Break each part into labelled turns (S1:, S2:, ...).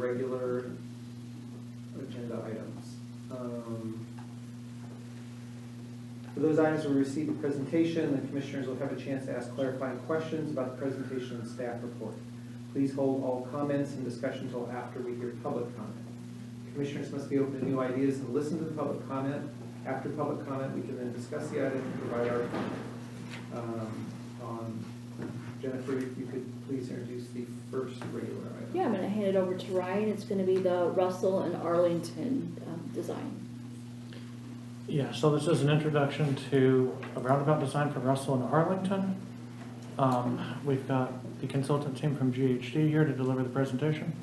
S1: regular agenda items. For those items we received a presentation, the commissioners will have a chance to ask clarifying questions about the presentation and staff report. Please hold all comments and discussion until after we hear public comment. Commissioners must be open to new ideas and listen to the public comment. After public comment, we can then discuss the item and provide our comment. Jennifer, if you could please introduce the first regular item.
S2: Yeah, I'm going to hand it over to Ryan. It's going to be the Russell and Arlington design.
S3: Yeah, so this is an introduction to a roundabout design from Russell and Arlington. We've got the consultant team from GHD here to deliver the presentation.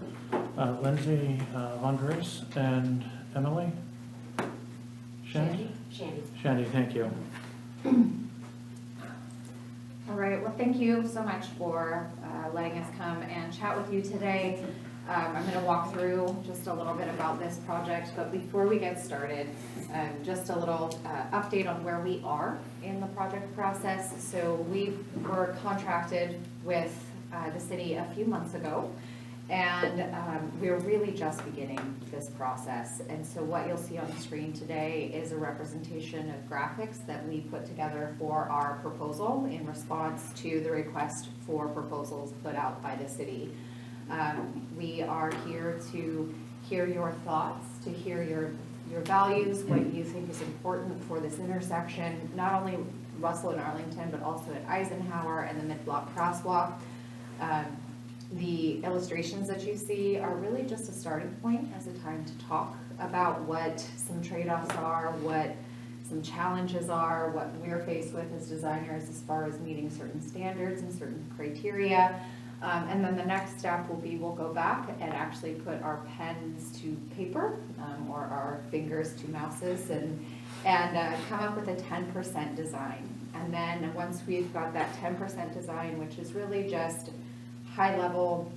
S3: Lindsay Von Grace and Emily. Shandy, thank you.
S4: All right, well, thank you so much for letting us come and chat with you today. I'm going to walk through just a little bit about this project, but before we get started, just a little update on where we are in the project process. So we were contracted with the city a few months ago, and we're really just beginning this process. And so what you'll see on the screen today is a representation of graphics that we put together for our proposal in response to the request for proposals put out by the city. We are here to hear your thoughts, to hear your values, what you think is important for this intersection, not only Russell and Arlington, but also at Eisenhower and the mid-block crosswalk. The illustrations that you see are really just a starting point as a time to talk about what some trade-offs are, what some challenges are, what we're faced with as designers as far as meeting certain standards and certain criteria. And then the next step will be we'll go back and actually put our pens to paper or our fingers to mouses and come up with a 10% design. And then once we've got that 10% design, which is really just high-level,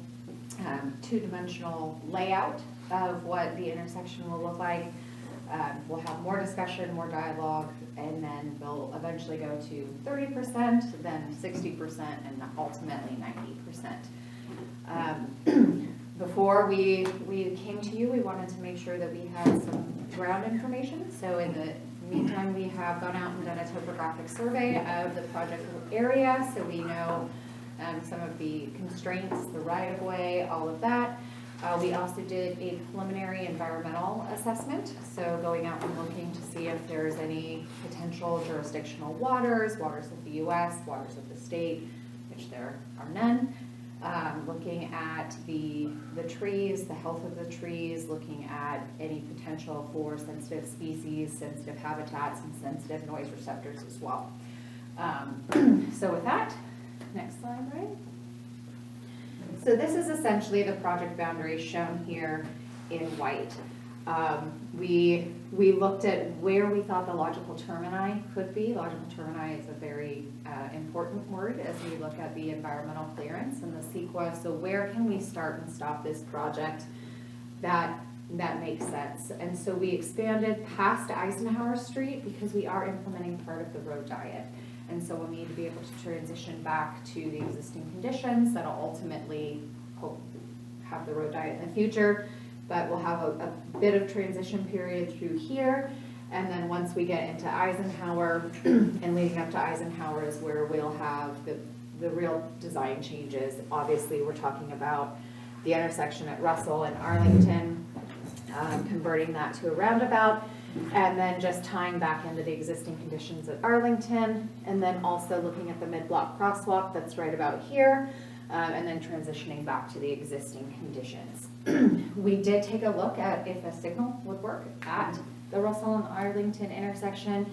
S4: two-dimensional layout of what the intersection will look like, we'll have more discussion, more dialogue, and then we'll eventually go to 30%, then 60%, and ultimately 90%. Before we came to you, we wanted to make sure that we had some ground information. So in the meantime, we have gone out and done a topographic survey of the project area, so we know some of the constraints, the right-of-way, all of that. We also did a preliminary environmental assessment, so going out and looking to see if there's any potential jurisdictional waters of the U.S., waters of the state, which there are none. Looking at the trees, the health of the trees, looking at any potential for sensitive species, sensitive habitats, and sensitive noise receptors as well. So with that, next slide, right? So this is essentially the project boundary shown here in white. We looked at where we thought the logical termini could be. Logical termini is a very important word as we look at the environmental clearance and the CEQA. So where can we start and stop this project that makes sense? And so we expanded past Eisenhower Street because we are implementing part of the road diet. And so we'll need to be able to transition back to the existing conditions that'll ultimately have the road diet in the future. But we'll have a bit of transition period through here. And then once we get into Eisenhower and leading up to Eisenhower is where we'll have the real design changes. Obviously, we're talking about the intersection at Russell and Arlington, converting that to a roundabout, and then just tying back into the existing conditions at Arlington, and then also looking at the mid-block crosswalk that's right about here, and then transitioning back to the existing conditions. We did take a look at if a signal would work at the Russell and Arlington intersection,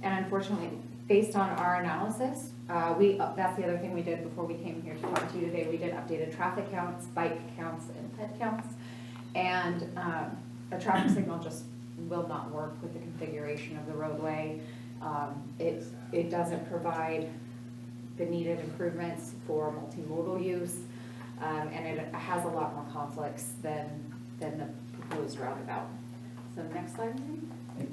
S4: and unfortunately, based on our analysis, that's the other thing we did before we came here to talk to you today. We did updated traffic counts, bike counts, and ped counts, and a traffic signal just will not work with the configuration of the roadway. It doesn't provide the needed improvements for multimodal use, and it has a lot more conflicts than the proposed roundabout. So next slide, please.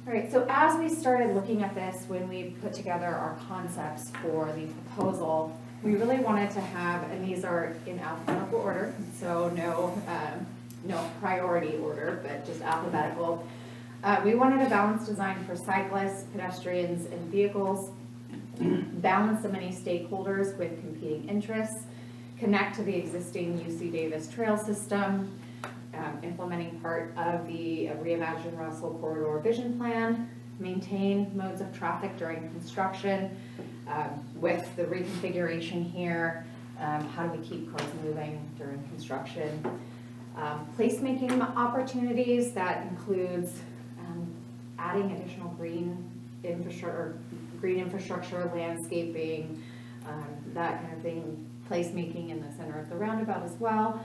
S4: All right, so as we started looking at this, when we put together our concepts for the proposal, we really wanted to have, and these are in alphabetical order, so priority order, but just alphabetical. We wanted a balanced design for cyclists, pedestrians, and vehicles, balance the many stakeholders with competing interests, connect to the existing UC Davis trail system, implementing part of the Reimagine Russell Corridor Vision Plan, maintain modes of traffic during construction, with the reconfiguration here, how do we keep cars moving during construction, placemaking opportunities that includes adding additional green infrastructure, landscaping, that kind of thing, placemaking in the center of the roundabout as well,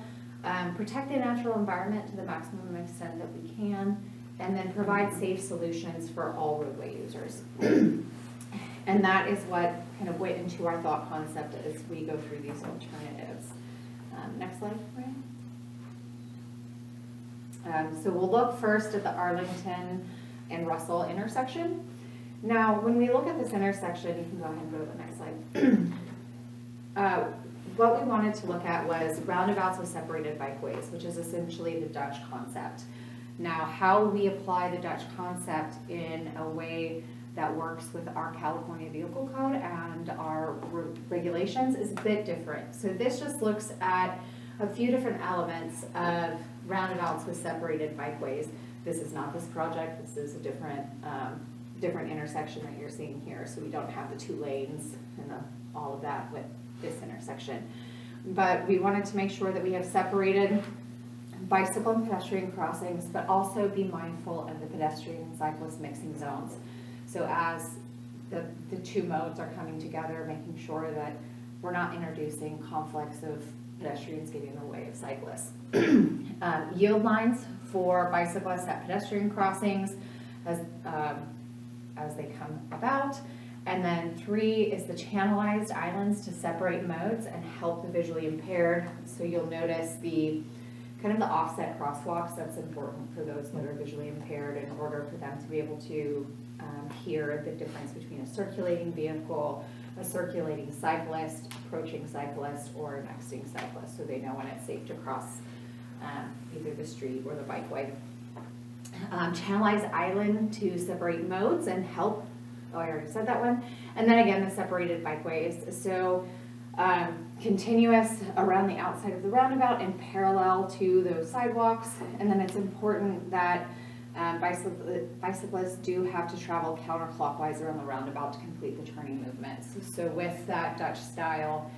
S4: protect the natural environment to the maximum extent that we can, and then provide safe solutions for all roadway users. And that is what kind of went into our thought concept as we go through these alternatives. Next slide, Ryan. So we'll look first at the Arlington and Russell intersection. Now, when we look at this intersection, you can go ahead and go to the next slide. What we wanted to look at was roundabouts with separated bikeways, which is essentially the Dutch concept. Now, how we apply the Dutch concept in a way that works with our California Vehicle Code and our regulations is a bit different. So this just looks at a few different elements of roundabouts with separated bikeways. This is not this project, this is a different intersection that you're seeing here. So we don't have the 2 lanes and all of that with this intersection. But we wanted to make sure that we have separated bicycle and pedestrian crossings, but also be mindful of the pedestrian and cyclist mixing zones. So as the 2 modes are coming together, making sure that we're not introducing conflicts of pedestrians getting in the way of cyclists. Yield lines for bicyclists at pedestrian crossings as they come about. And then 3 is the channelized islands to separate modes and help the visually impaired. So you'll notice the kind of the offset crosswalks. That's important for those that are visually impaired in order for them to be able to hear the difference between a circulating vehicle, a circulating cyclist, approaching cyclist, or an exiting cyclist, so they know when it's safe to cross either the street or the bikeway. Channelized island to separate modes and help, oh, I already said that one. And then again, the separated bikeways. So continuous around the outside of the roundabout and parallel to those sidewalks. And then it's important that bicyclists do have to travel counterclockwise around the roundabout to complete the turning movements. So with that Dutch style,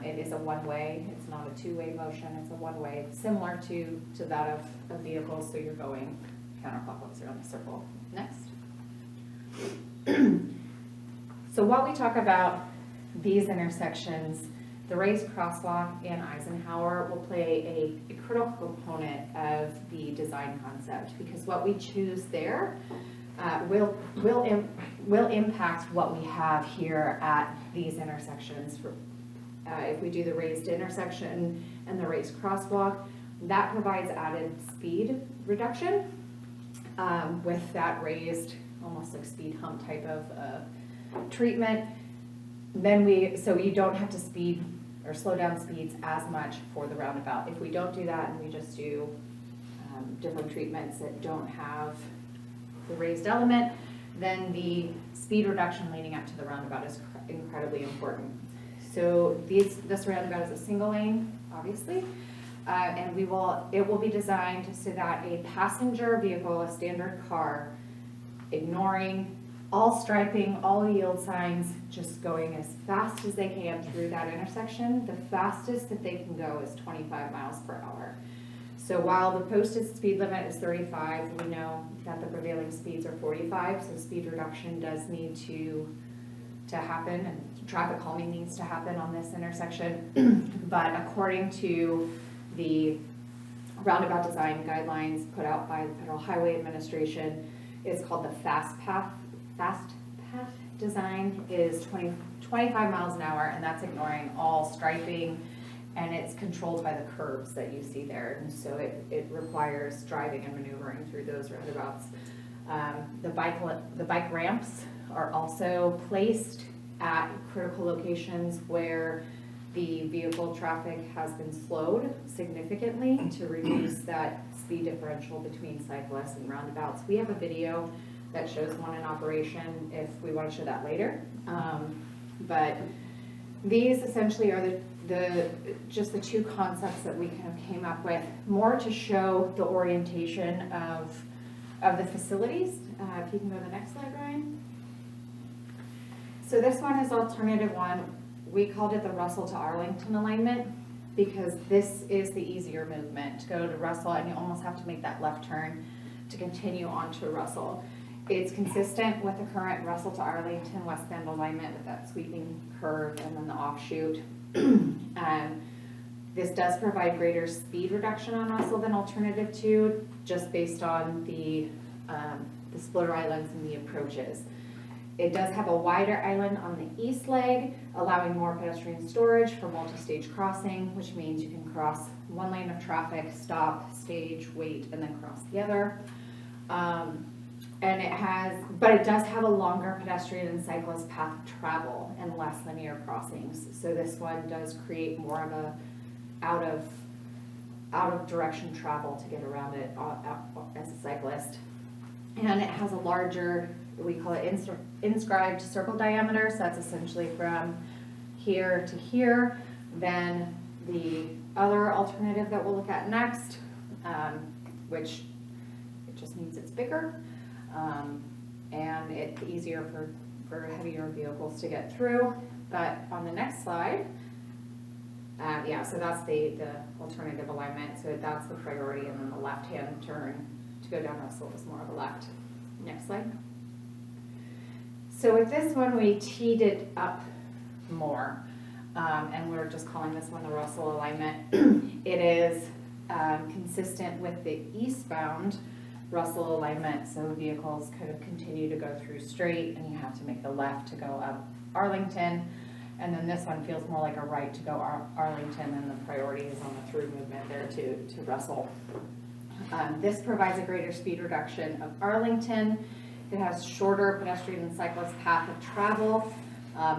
S4: it is a one-way. It's not a 2-way motion. It's a one-way, similar to that of vehicles. So you're going counterclockwise around the circle. Next. So while we talk about these intersections, the raised crosswalk and Eisenhower will play a critical component of the design concept, because what we choose there will impact what we have here at these intersections. If we do the raised intersection and the raised crosswalk, that provides added speed reduction with that raised, almost like speed hump type of treatment. Then so you don't have to speed or slow down speeds as much for the roundabout. If we don't do that and we just do different treatments that don't have the raised element, then the speed reduction leading up to the roundabout is incredibly important. So this roundabout is a single lane, obviously, and it will be designed so that a passenger vehicle, a standard car, ignoring all striping, all yield signs, just going as fast as they can through that intersection. The fastest that they can go is 25 miles per hour. So while the posted speed limit is 35, we know that the prevailing speeds are 45, so speed reduction does need to happen, and traffic calming needs to happen on this intersection. But according to the roundabout design guidelines put out by the Federal Highway Administration, it's called the fast path design, is 25 miles an hour, and that's ignoring all striping, and it's controlled by the curves that you see there. And so it requires driving and maneuvering through those roundabouts. The bike ramps are also placed at critical locations where The vehicle traffic has been slowed significantly to reduce that speed differential between cyclists and roundabouts. We have a video that shows one in operation if we want to show that later. But these essentially are just the two concepts that we kind of came up with, more to show the orientation of the facilities. If you can go to the next slide, Ryan. So this one is alternative one. We called it the Russell to Arlington alignment because this is the easier movement to go to Russell, and you almost have to make that left turn to continue on to Russell. It's consistent with the current Russell to Arlington West Bend alignment with that sweeping curve and then the offshoot. This does provide greater speed reduction on Russell than alternative 2, just based on the splitter islands and the approaches. It does have a wider island on the east leg, allowing more pedestrian storage for multi-stage crossing, which means you can cross one lane of traffic, stop, stage, wait, and then cross the other. But it does have a longer pedestrian and cyclist path of travel and less linear crossings. So this one does create more of a out of direction travel to get around it as a cyclist. And it has a larger, we call it inscribed circle diameter. So that's essentially from here to here. Then the other alternative that we'll look at next, which it just means it's bigger. And it's easier for heavier vehicles to get through. But on the next slide, so that's the alternative alignment. So that's the priority, and then the left-hand turn to go down Russell is more of a left. Next slide. So with this one, we teed it up more, and we're just calling this one the Russell alignment. It is consistent with the eastbound Russell alignment, so vehicles kind of continue to go through straight, and you have to make the left to go up Arlington. And then this one feels more like a right to go Arlington, and the priority is on the through movement there to Russell. This provides a greater speed reduction of Arlington. It has shorter pedestrian and cyclist path of travel,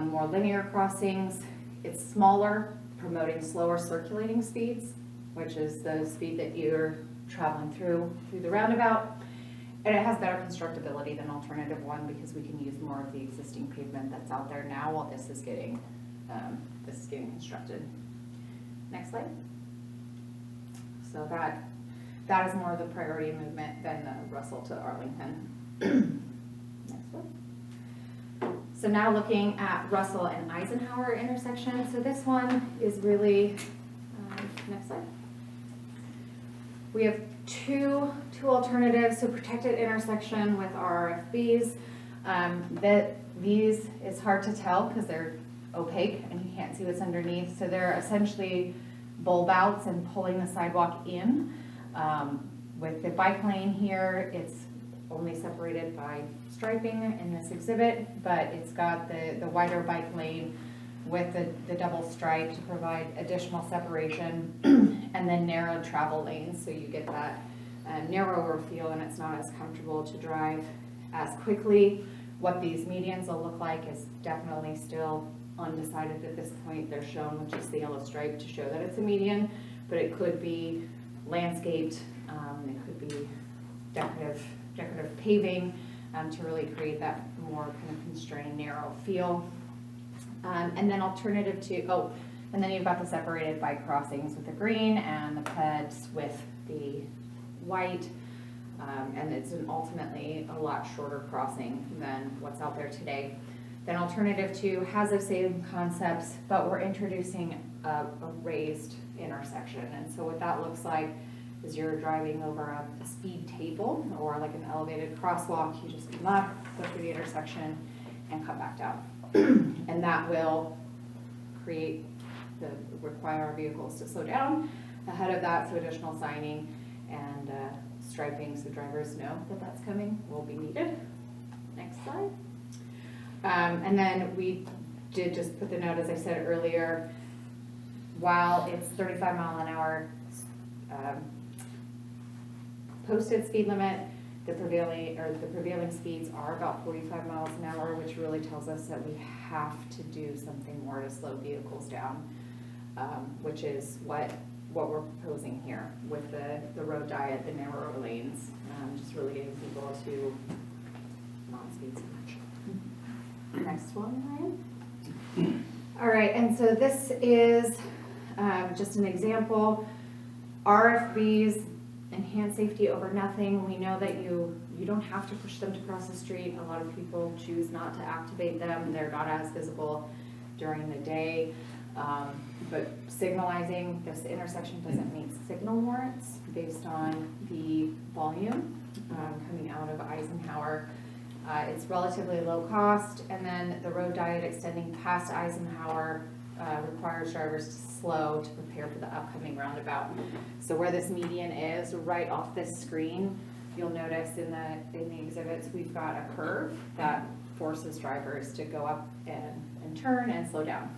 S4: more linear crossings. It's smaller, promoting slower circulating speeds, which is the speed that you're traveling through the roundabout. And it has better constructability than alternative 1 because we can use more of the existing pavement that's out there now while this is getting constructed. Next slide. So that is more of the priority movement than the Russell to Arlington. Next one. So now looking at Russell and Eisenhower intersection. So this one is really, next slide. We have two alternatives. So protected intersection with RFBs. These, it's hard to tell because they're opaque and you can't see what's underneath. So they're essentially bulb outs and pulling the sidewalk in. With the bike lane here, it's only separated by striping in this exhibit, but it's got the wider bike lane with the double stripe to provide additional separation, and then narrow travel lanes, so you get that narrower feel and it's not as comfortable to drive as quickly. What these medians will look like is definitely still undecided at this point. They're shown with just the yellow stripe to show that it's a median, but it could be landscaped, it could be decorative paving to really create that more kind of constrained, narrow feel. And then alternative to, and then you've got the separated bike crossings with the green and the peds with the white. And it's ultimately a lot shorter crossing than what's out there today. Then alternative 2 has the same concepts, but we're introducing a raised intersection. And so what that looks like is you're driving over a speed table or like an elevated crosswalk. You just come up, go through the intersection, and come back down. And that will require our vehicles to slow down ahead of that, so additional signing and striping so drivers know that that's coming will be needed. Next slide. And then we did just put the note, as I said earlier, while it's 35 mile an hour posted speed limit, the prevailing speeds are about 45 miles an hour, which really tells us that we have to do something more to slow vehicles down. which is what we're proposing here with the road diet, the narrower lanes, just really getting people to not speed so much. Next one, Ryan. All right, and so this is just an example. RFBs, enhance safety over nothing. We know that you don't have to push them to cross the street. A lot of people choose not to activate them. They're not as visible during the day. But signalizing, this intersection doesn't meet signal warrants based on the volume coming out of Eisenhower. It's relatively low cost, and then the road diet extending past Eisenhower requires drivers to slow to prepare for the upcoming roundabout. So where this median is, right off this screen, you'll notice in the exhibits, we've got a curve that forces drivers to go up and turn and slow down.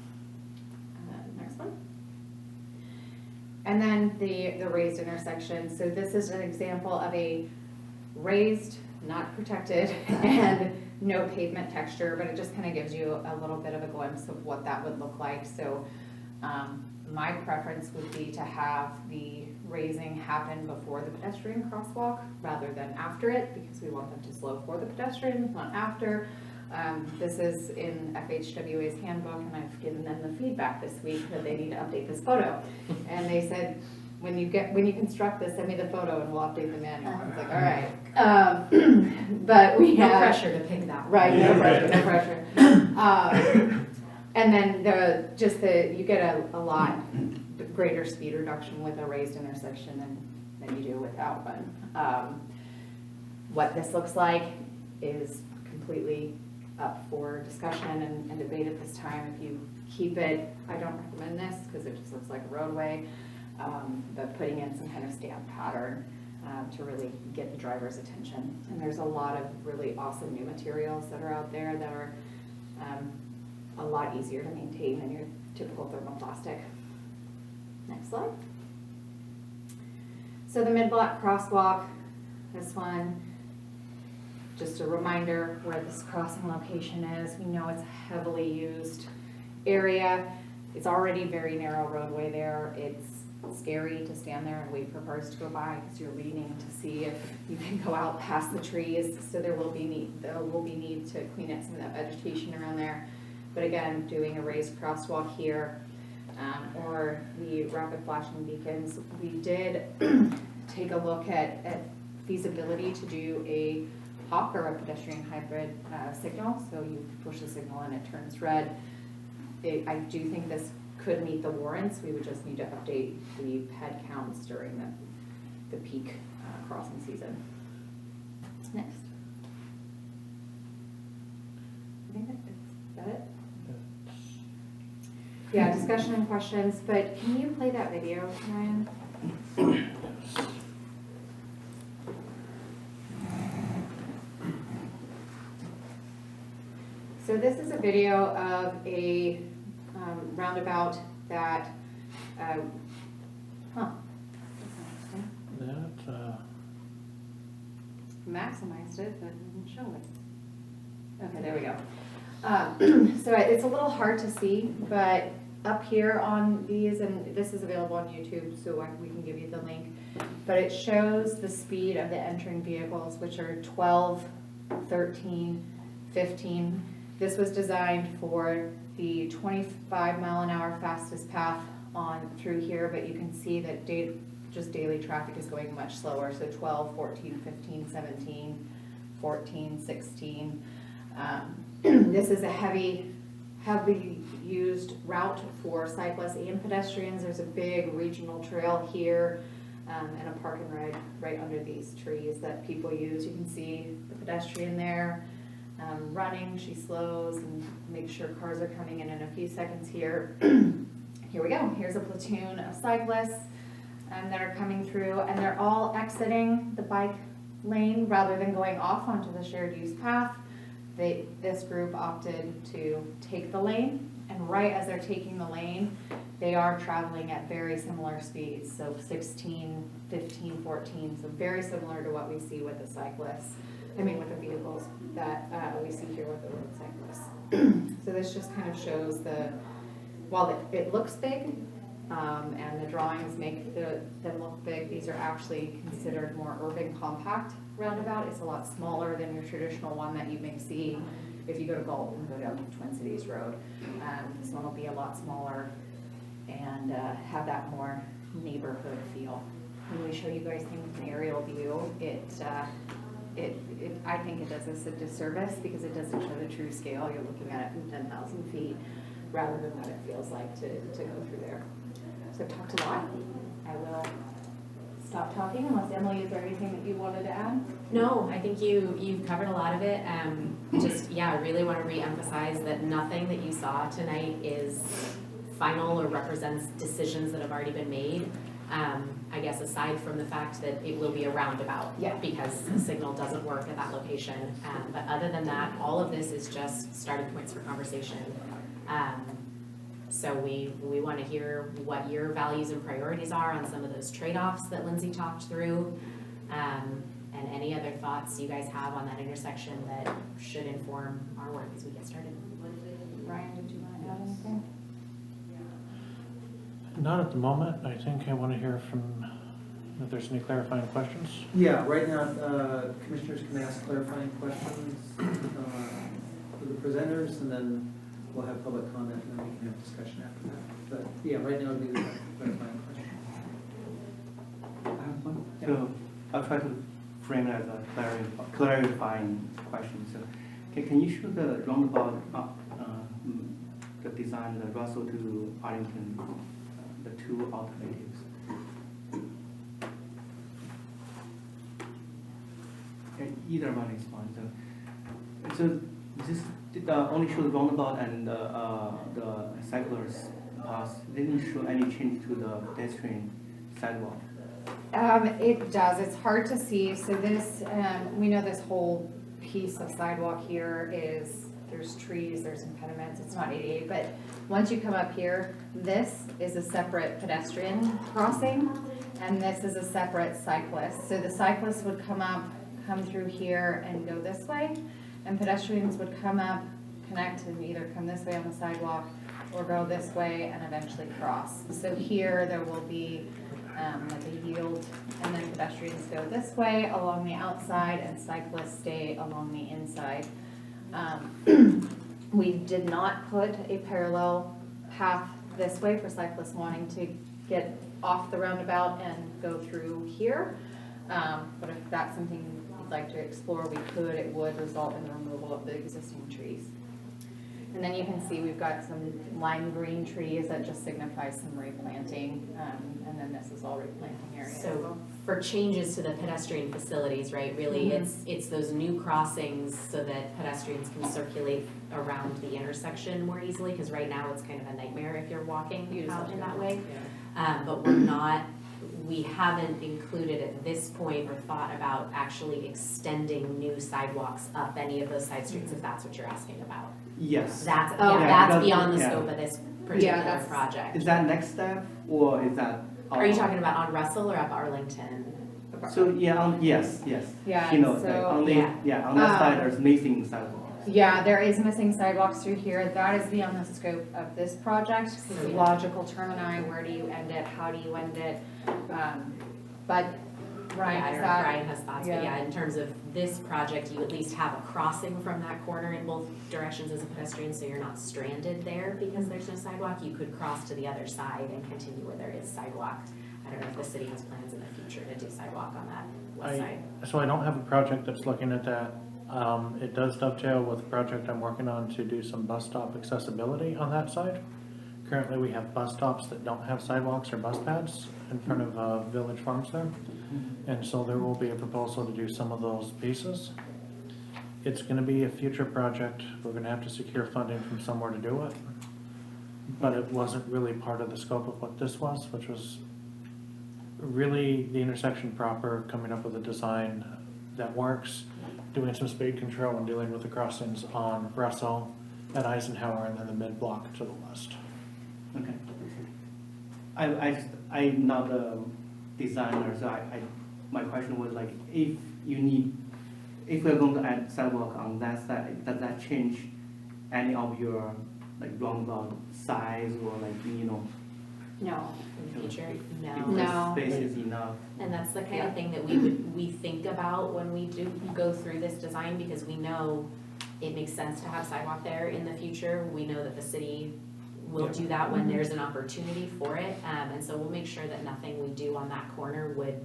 S4: Next one. And then the raised intersection. So this is an example of a raised, not protected, and no pavement texture, but it just kind of gives you a little bit of a glimpse of what that would look like. So my preference would be to have the raising happen before the pedestrian crosswalk rather than after it, because we want them to slow for the pedestrians, not after. This is in FHWA's handbook, and I've given them the feedback this week that they need to update this photo. And they said, when you construct this, send me the photo and we'll update the manual. I was like, all right. But we
S5: No
S4: have
S5: pressure to pick that one.
S4: right, no pressure, no pressure. And then you get a lot greater speed reduction with a raised intersection than you do without one. What this looks like is completely up for discussion and debate at this time. If you keep it, I don't recommend this because it just looks like a roadway, but putting in some kind of stamp pattern to really get the driver's attention. And there's a lot of really awesome new materials that are out there that are a lot easier to maintain than your typical thermoplastic. Next slide. So the mid-block crosswalk, this one, just a reminder where this crossing location is. We know it's a heavily used area. It's already very narrow roadway there. It's scary to stand there and wait for cars to go by because you're leaning to see if you can go out past the trees. So there will be need to clean up some of that vegetation around there. But again, doing a raised crosswalk here or the rapid flashing beacons. We did take a look at feasibility to do a hawk or a pedestrian hybrid signal. So you push the signal and it turns red. I do think this could meet the warrants. We would just need to update the head counts during the peak crossing season. Next. I think is that it? Yeah, discussion and questions, but can you play that video, Ryan? So this is a video of a roundabout that, maximized it, but didn't show it. Okay, there we go. So it's a little hard to see, but up here on these, and this is available on YouTube, so we can give you the link, but it shows the speed of the entering vehicles, which are 12, 13, 15. This was designed for the 25 mile an hour fastest path on through here, but you can see that just daily traffic is going much slower. So 12, 14, 15, 17, 14, 16. This is a heavy used route for cyclists and pedestrians. There's a big regional trail here and a park and ride right under these trees that people use. You can see the pedestrian there running. She slows and makes sure cars are coming in a few seconds here. Here we go. Here's a platoon of cyclists that are coming through, and they're all exiting the bike lane rather than going off onto the shared use path. This group opted to take the lane, and right as they're taking the lane, they are traveling at very similar speeds, so 16, 15, 14, so very similar to what we see with the cyclists, with the vehicles that we see here with the road cyclists. So this just kind of shows while it looks big, and the drawings make them look big. These are actually considered more urban compact roundabout. It's a lot smaller than your traditional one that you may see if you go to Galt and go down to Twin Cities Road. This one will be a lot smaller and have that more neighborhood feel. When we show you guys things in aerial view, I think it does us a disservice because it doesn't show the true scale. You're looking at it from 10,000 feet rather than what it feels like to go through there. So I've talked a lot. I will stop talking unless Emily, is there anything that you wanted to add?
S5: No, I think you've covered a lot of it. I really want to reemphasize that nothing that you saw tonight is final or represents decisions that have already been made. I guess aside from the fact that it will be a roundabout,
S4: Yeah.
S5: because the signal doesn't work at that location. But other than that, all of this is just starting points for conversation. So we want to hear what your values and priorities are on some of those trade-offs that Lindsay talked through, and any other thoughts you guys have on that intersection that should inform our work as we get started.
S4: Ryan, did you want to add anything?
S3: Not at the moment. I think I want to hear from, if there's any clarifying questions.
S1: Yeah, right now, commissioners can ask clarifying questions for the presenters, and then we'll have public comment, and then we can have discussion after that. But yeah, right now would be the clarifying question.
S6: I have one. So I'll try to frame it as a clarifying question. So can you show the roundabout, the design, the Russell to Arlington, the two alternatives? Either one is fine. So this only shows roundabout and the cyclers pass. Didn't show any change to the pedestrian sidewalk.
S4: It does. It's hard to see. So this, we know this whole piece of sidewalk here is, there's trees, there's impediments. It's not ADA, but once you come up here, this is a separate pedestrian crossing, and this is a separate cyclist. So the cyclist would come through here and go this way, and pedestrians would come up, connect, and either come this way on the sidewalk or go this way and eventually cross. So here there will be like a yield, and then pedestrians go this way along the outside and cyclists stay along the inside. We did not put a parallel path this way for cyclists wanting to get off the roundabout and go through here. But if that's something you'd like to explore, we could. It would result in the removal of the existing trees. And then you can see we've got some lime green trees that just signifies some replanting, and then this is all replanting area.
S5: So for changes to the pedestrian facilities, right, really it's those new crossings so that pedestrians can circulate around the intersection more easily, because right now it's kind of a nightmare if you're walking out in that way. But we haven't included at this point or thought about actually extending new sidewalks up any of those side streets, if that's what you're asking about.
S6: Yes.
S5: That's,
S4: Oh,
S5: that's beyond the scope of this particular
S4: that's-
S5: project.
S6: Is that next step, or is that?
S5: Are you talking about on Russell or up Arlington?
S6: So, yeah, yes.
S4: Yeah,
S6: You know,
S4: so-
S6: on that side, there's missing sidewalks.
S4: Yeah, there is missing sidewalks through here. That is beyond the scope of this project.
S5: So, yeah.
S4: Logical termini, where do you end it? How do you end it? But Ryan,
S5: Yeah, I
S4: is
S5: don't know if
S4: that?
S5: Ryan has thoughts, but yeah, in terms of this project, you at least have a crossing from that corner in both directions as a pedestrian, so you're not stranded there because there's no sidewalk. You could cross to the other side and continue where there is sidewalk. I don't know if the city has plans in the future to do sidewalk on that west side.
S3: So I don't have a project that's looking at that. It does dovetail with a project I'm working on to do some bus stop accessibility on that side. Currently, we have bus stops that don't have sidewalks or bus pads in front of Village Farms there. And so there will be a proposal to do some of those pieces. It's gonna be a future project. We're gonna have to secure funding from somewhere to do it. But it wasn't really part of the scope of what this was, which was really the intersection proper, coming up with a design that works, doing some speed control and dealing with the crossings on Russell and Eisenhower and then the mid-block to the west.
S6: Okay. I'm not a designer, so my question was like, if we're going to add sidewalk on that side, does that change any of your like roundabout size or like,
S4: No.
S5: in the future? No.
S4: No.
S6: The space is enough.
S5: And that's the kind
S4: Yeah.
S5: of thing that we think about when we do go through this design, because we know it makes sense to have sidewalk there in the future. We know that the city will do that when there's an opportunity for it. And so we'll make sure that nothing we do on that corner would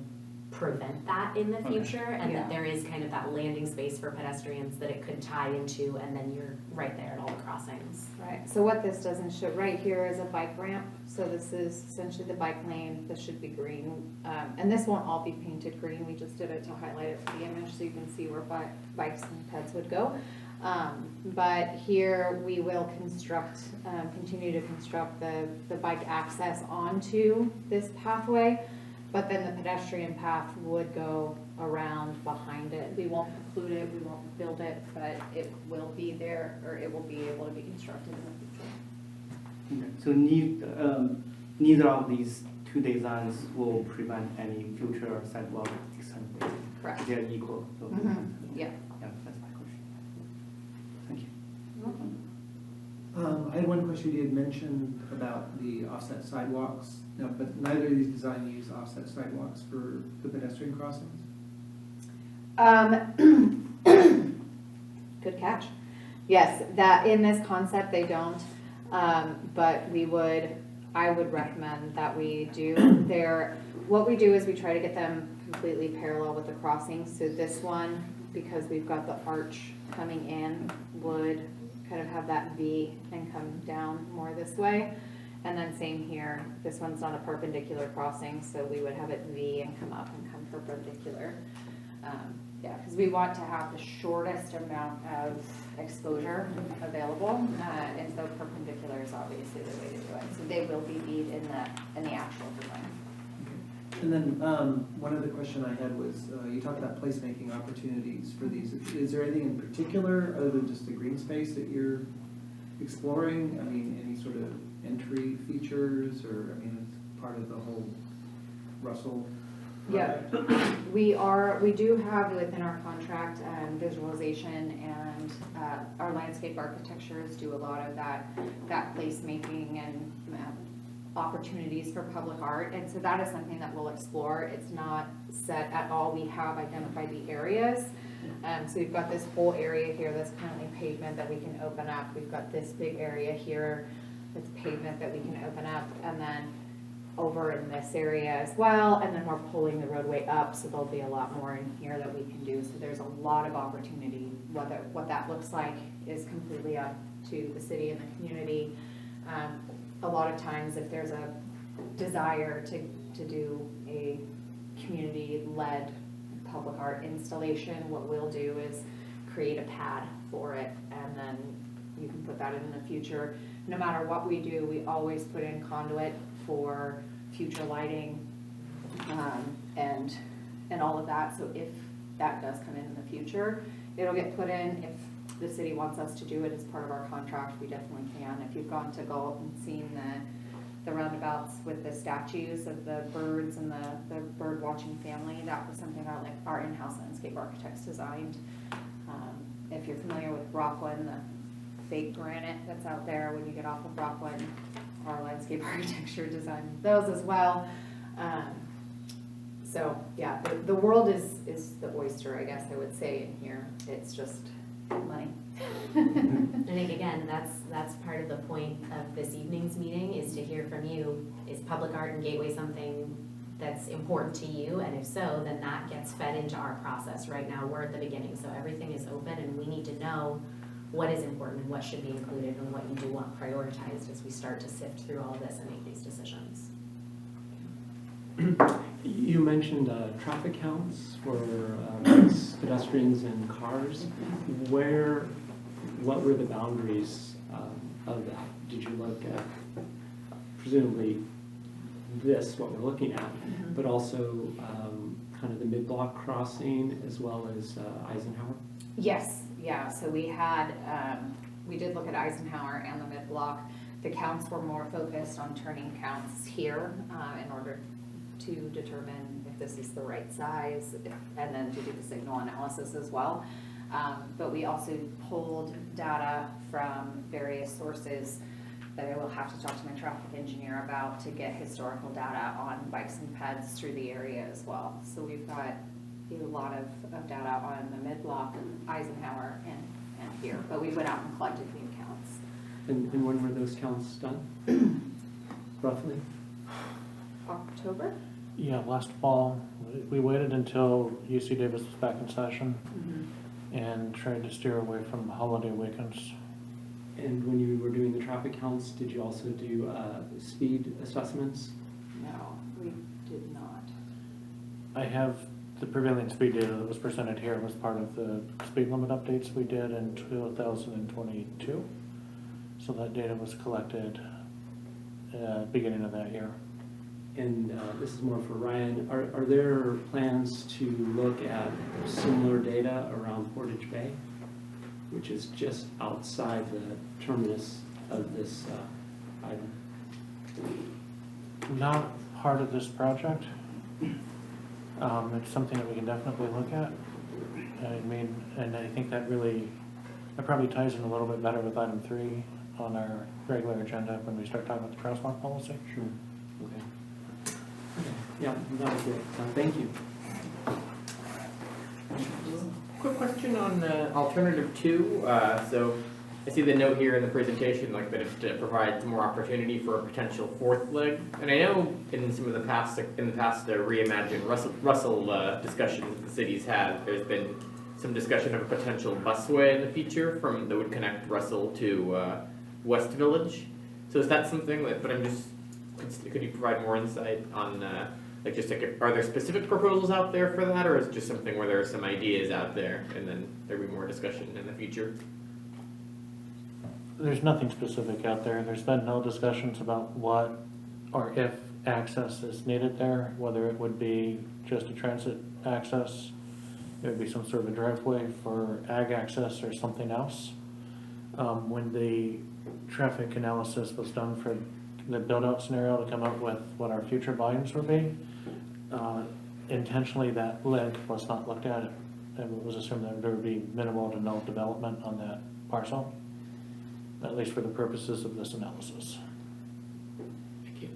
S5: prevent that in the
S6: Okay.
S5: future, and
S4: Yeah.
S5: that there is kind of that landing space for pedestrians that it could tie into, and then you're right there at all the crossings.
S4: Right, so what this doesn't show, right here is a bike ramp, so this is essentially the bike lane, this should be green. And this won't all be painted green, we just did it to highlight it for the image, so you can see where bikes and peds would go. But here we will construct, continue to construct the bike access onto this pathway, but then the pedestrian path would go around behind it. We won't include it, we won't build it, but it will be there, or it will be able to be constructed in the future.
S6: Okay. So neither of these two designs will prevent any future sidewalk extension.
S4: Correct.
S6: They're equal. So
S4: Yeah.
S6: yeah, that's my question. Thank you.
S1: I had one question. You had mentioned about the offset sidewalks, no, but neither of these designs use offset sidewalks for the pedestrian crossings?
S4: Good catch. Yes, that, in this concept, they don't, but I would recommend that we do. What we do is we try to get them completely parallel with the crossings, so this one, because we've got the arch coming in, would kind of have that V and come down more this way. And then same here, this one's not a perpendicular crossing, so we would have it V and come up and come perpendicular. Yeah, because we want to have the shortest amount of exposure available, and so perpendicular is obviously the way to do it. So they will be V'd in the actual design.
S1: And then, one other question I had was, you talked about placemaking opportunities for these. Is there anything in particular, other than just the green space, that you're exploring? I mean, any sort of entry features, or, I mean, it's part of the whole Russell?
S4: Yeah, we do have within our contract, visualization, and, our landscape architectures do a lot of that placemaking and, opportunities for public art, and so that is something that we'll explore. It's not set at all. We have identified the areas. So we've got this whole area here that's currently pavement that we can open up. We've got this big area here that's pavement that we can open up, and then over in this area as well, and then we're pulling the roadway up, so there'll be a lot more in here that we can do. So there's a lot of opportunity. What that looks like is completely up to the city and the community. A lot of times, if there's a desire to do a community-led public art installation, what we'll do is create a pad for it, and then you can put that in the future. No matter what we do, we always put in conduit for future lighting, and all of that. So if that does come in the future, it'll get put in. If the city wants us to do it as part of our contract, we definitely can. If you've gone to Galt and seen the roundabouts with the statues of the birds and the bird watching family, that was something our in-house landscape architects designed. If you're familiar with Rockland, the fake granite that's out there when you get off of Rockland, our landscape architecture designed those as well. So yeah, the world is the oyster, I guess I would say, in here. It's just money.
S5: I think, again, that's part of the point of this evening's meeting, is to hear from you. Is public art and Gateway something that's important to you? And if so, then that gets fed into our process. Right now, we're at the beginning, so everything is open, and we need to know what is important and what should be included and what you do want prioritized as we start to sift through all of this and make these decisions.
S7: You mentioned traffic counts for pedestrians and cars. What were the boundaries of that? Did you look at, presumably, what we're looking at, but also kind of the mid-block crossing as well as Eisenhower?
S4: Yes, yeah, so we did look at Eisenhower and the mid-block. The counts were more focused on turning counts here in order to determine if this is the right size, and then to do the signal analysis as well. But we also pulled data from various sources that I will have to talk to my traffic engineer about to get historical data on bikes and peds through the area as well. So we've got a lot of data on the mid-block, Eisenhower, and here, but we went out and collected new counts.
S7: And when were those counts done? Roughly?
S4: October?
S3: Yeah, last fall, we waited until UC Davis was back in session and tried to steer away from holiday weekends.
S7: And when you were doing the traffic counts, did you also do speed assessments?
S4: No, we did not.
S3: I have the prevailing speed data that was presented here was part of the speed limit updates we did in 2022. So that data was collected beginning of that year.
S7: And this is more for Ryan. Are there plans to look at similar data around Portage Bay, which is just outside the terminus of this item?
S3: Not part of this project. It's something that we can definitely look at. I mean, and I think that probably ties in a little bit better with item 3 on our regular agenda when we start talking about the crosswalk policy.
S7: Sure. Okay. Yeah, that was it. Thank you.
S8: Quick question on alternative 2. So I see the note here in the presentation, like that it provides more opportunity for a potential 4th leg. And I know in some of the past, reimagined Russell discussions the city's had, there's been some discussion of a potential busway in the future that would connect Russell to West Village. So is that something but I'm just, could you provide more insight on are there specific proposals out there for that, or is it just something where there are some ideas out there and then there'll be more discussion in the future?
S3: There's nothing specific out there. There's been no discussions about what or if access is needed there, whether it would be just a transit access, it would be some sort of a driveway for ag access or something else. When the traffic analysis was done for the build-out scenario to come up with what our future volumes would be, intentionally that leg was not looked at, and it was assumed that there would be minimal to no development on that parcel, at least for the purposes of this analysis.
S8: Thank you.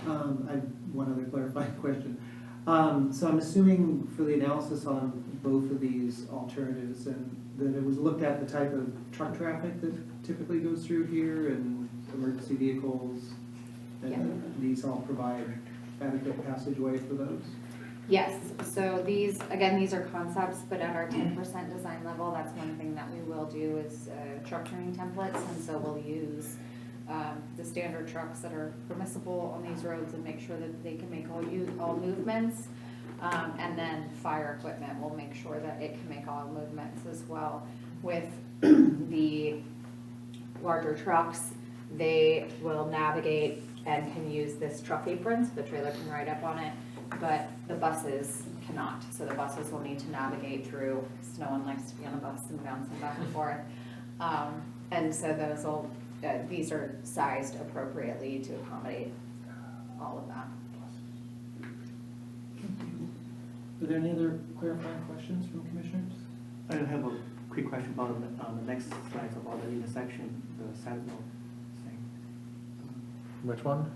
S1: I have one other clarifying question. So I'm assuming for the analysis on both of these alternatives, and that it was looked at the type of truck traffic that typically goes through here and emergency vehicles, and these all provide adequate passageway for those?
S4: Yes, so these are concepts, but at our 10% design level, that's one thing that we will do is truck turning templates, and so we'll use the standard trucks that are permissible on these roads and make sure that they can make all movements. And then fire equipment will make sure that it can make all movements as well. With the larger trucks, they will navigate and can use this truck apron, so the trailer can ride up on it, but the buses cannot. So the buses will need to navigate through, no one likes to be on a bus and bouncing back and forth. And so these are sized appropriately to accommodate all of that.
S1: Are there any other clarifying questions from commissioners?
S6: I have a quick question about the next slide about the intersection, the Sentinel thing.
S3: Which one?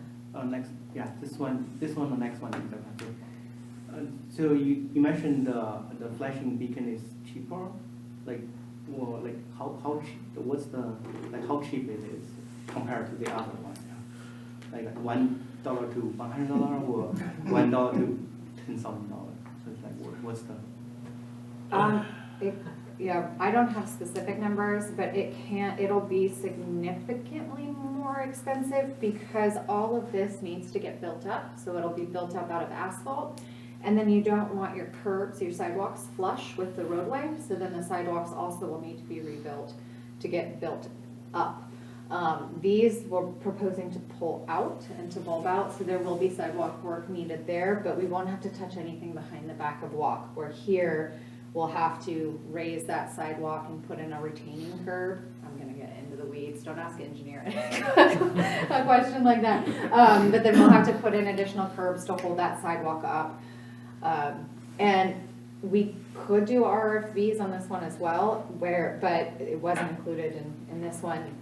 S6: Next, yeah, this one, the next one. So you mentioned the flashing beacon is cheaper, how cheap? What's how cheap it is compared to the other one? Yeah? Like $1 to $100 or $1 to $10,000. So it's what's the?
S4: Yeah, I don't have specific numbers, but it'll be significantly more expensive because all of this needs to get built up. So it'll be built up out of asphalt. And then you don't want your curbs, your sidewalks flush with the roadway. So then the sidewalks also will need to be rebuilt to get built up. These we're proposing to pull out and to bulb out. So there will be sidewalk work needed there, but we won't have to touch anything behind the back of walk. Where here, we'll have to raise that sidewalk and put in a retaining curb. I'm gonna get into the weeds, don't ask an engineer a question like that. But then we'll have to put in additional curbs to hold that sidewalk up. And We could do RFVs on this one as well, but it wasn't included in this one.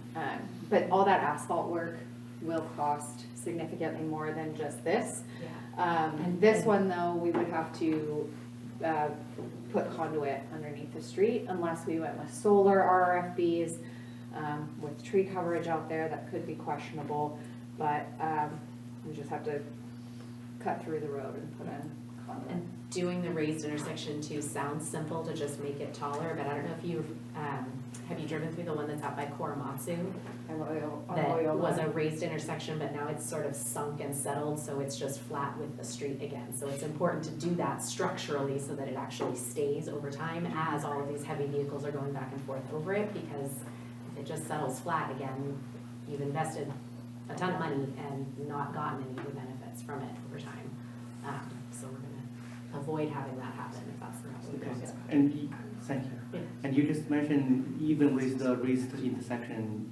S4: But all that asphalt work will cost significantly more than just this. And this one, though, we would have to put conduit underneath the street unless we went with solar RFBs. With tree coverage out there, that could be questionable, but we just have to cut through the road and put in conduit.
S5: And doing the raised intersection too sounds simple to just make it taller, but I don't know if you've, have you driven through the one that's out by Korematsu? That was a raised intersection, but now it's sort of sunk and settled, so it's just flat with the street again. So it's important to do that structurally so that it actually stays over time as all of these heavy vehicles are going back and forth over it, because if it just settles flat again, you've invested a ton of money and not gotten any of the benefits from it over time. So we're gonna avoid having that happen if that's the route we go.
S6: And, thank you.
S5: Yeah.
S6: And you just mentioned even with the raised intersection,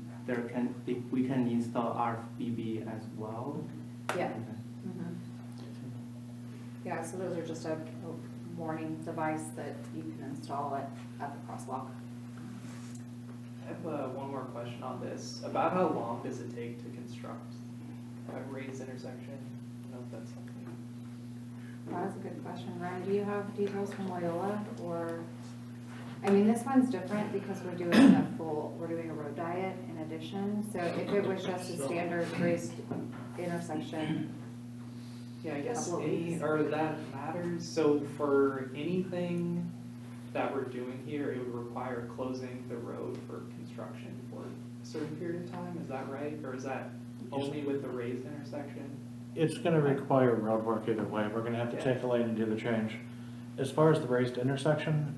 S6: we can install RFBB as well?
S4: Yeah.
S6: Okay.
S4: Mhm. Yeah, so those are just a warning device that you can install at the crosswalk.
S9: I have one more question on this. About how long does it take to construct a raised intersection? I don't know if that's something.
S4: That's a good question. Ryan, do you have details from Loyola, or, I mean, this one's different because we're doing a road diet in addition. So if it was just a standard raised intersection,
S9: Yeah, I guess
S4: Couple of weeks.
S9: or that matters. So for anything that we're doing here, it would require closing the road for construction for a certain period of time. Is that right? Or is that only with the raised intersection?
S3: It's gonna require road work either way. We're gonna have to take a lane and do the change. As far as the raised intersection,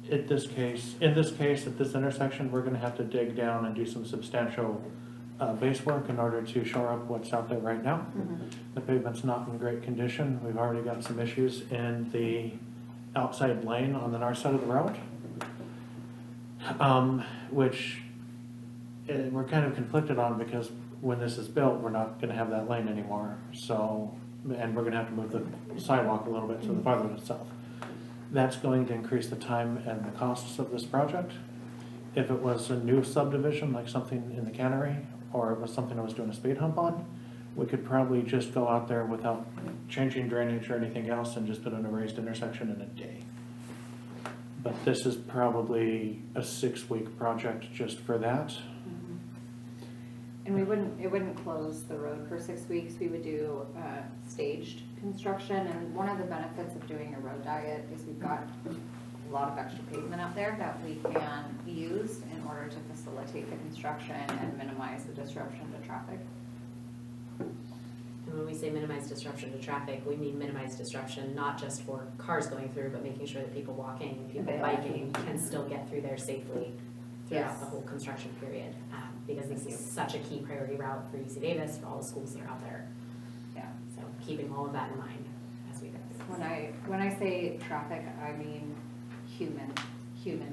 S3: in this case, at this intersection, we're gonna have to dig down and do some substantial base work in order to shore up what's out there right now. The pavement's not in great condition. We've already got some issues in the outside lane on the north side of the road, which we're kind of conflicted on because when this is built, we're not gonna have that lane anymore. So, and we're gonna have to move the sidewalk a little bit to the farther south. That's going to increase the time and the costs of this project. If it was a new subdivision, like something in the cannery, or it was something I was doing a speed hump on, we could probably just go out there without changing drainage or anything else and just put in a raised intersection in a day. But this is probably a 6-week project just for that.
S4: and it wouldn't close the road for 6 weeks. We would do staged construction, and one of the benefits of doing a road diet is we've got a lot of extra pavement out there that we can use in order to facilitate the construction and minimize the disruption to traffic.
S5: And when we say minimize disruption to traffic, we mean minimize disruption, not just for cars going through, but making sure that people walking, people biking can still get through there safely throughout
S4: Yes.
S5: the whole construction period. Because this is such a key priority route for UC Davis, for all the schools that are out there.
S4: Yeah.
S5: So keeping all of that in mind as we go.
S4: When I say traffic, I mean human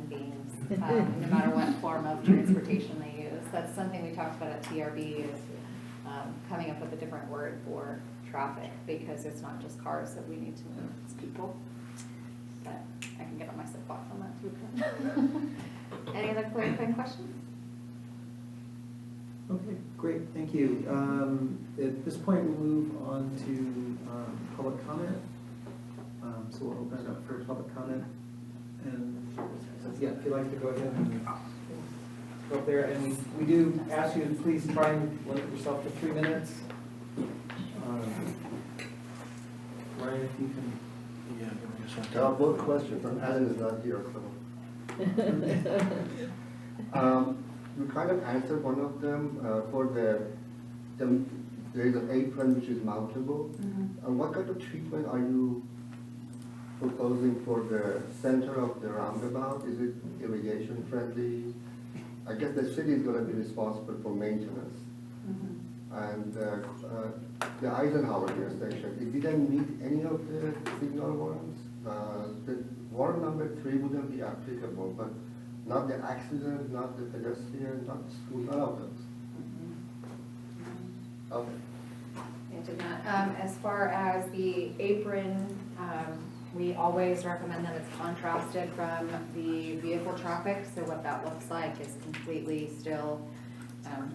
S4: beings, no matter what form of transportation they use. That's something we talked about at TRB, is coming up with a different word for traffic, because it's not just cars that we need to move, it's people. But I can get on my soapbox on that too. Any other clarifying questions?
S1: Okay, great, thank you. At this point, we'll move on to public comment. So we'll open it up for public comment. And, yeah, if you'd like to go ahead and go up there. And we do ask you to please try and limit yourself to 3 minutes. Ryan, if you can.
S3: Yeah, give me a second.
S10: One question, from Alan is not here, so. You kind of answered one of them, for there is an apron which is mountable. What kind of treatment are you proposing for the center of the roundabout? Is it irrigation friendly? I guess the city is going to be responsible for maintenance. And the Eisenhower intersection, it didn't meet any of the signal warrants. The warrant number 3 wouldn't be applicable, but not the accident, not the pedestrian, not the school, none of those. Okay.
S4: It did not. As far as the apron, We always recommend that it's contrasted from the vehicle traffic, so what that looks like is completely still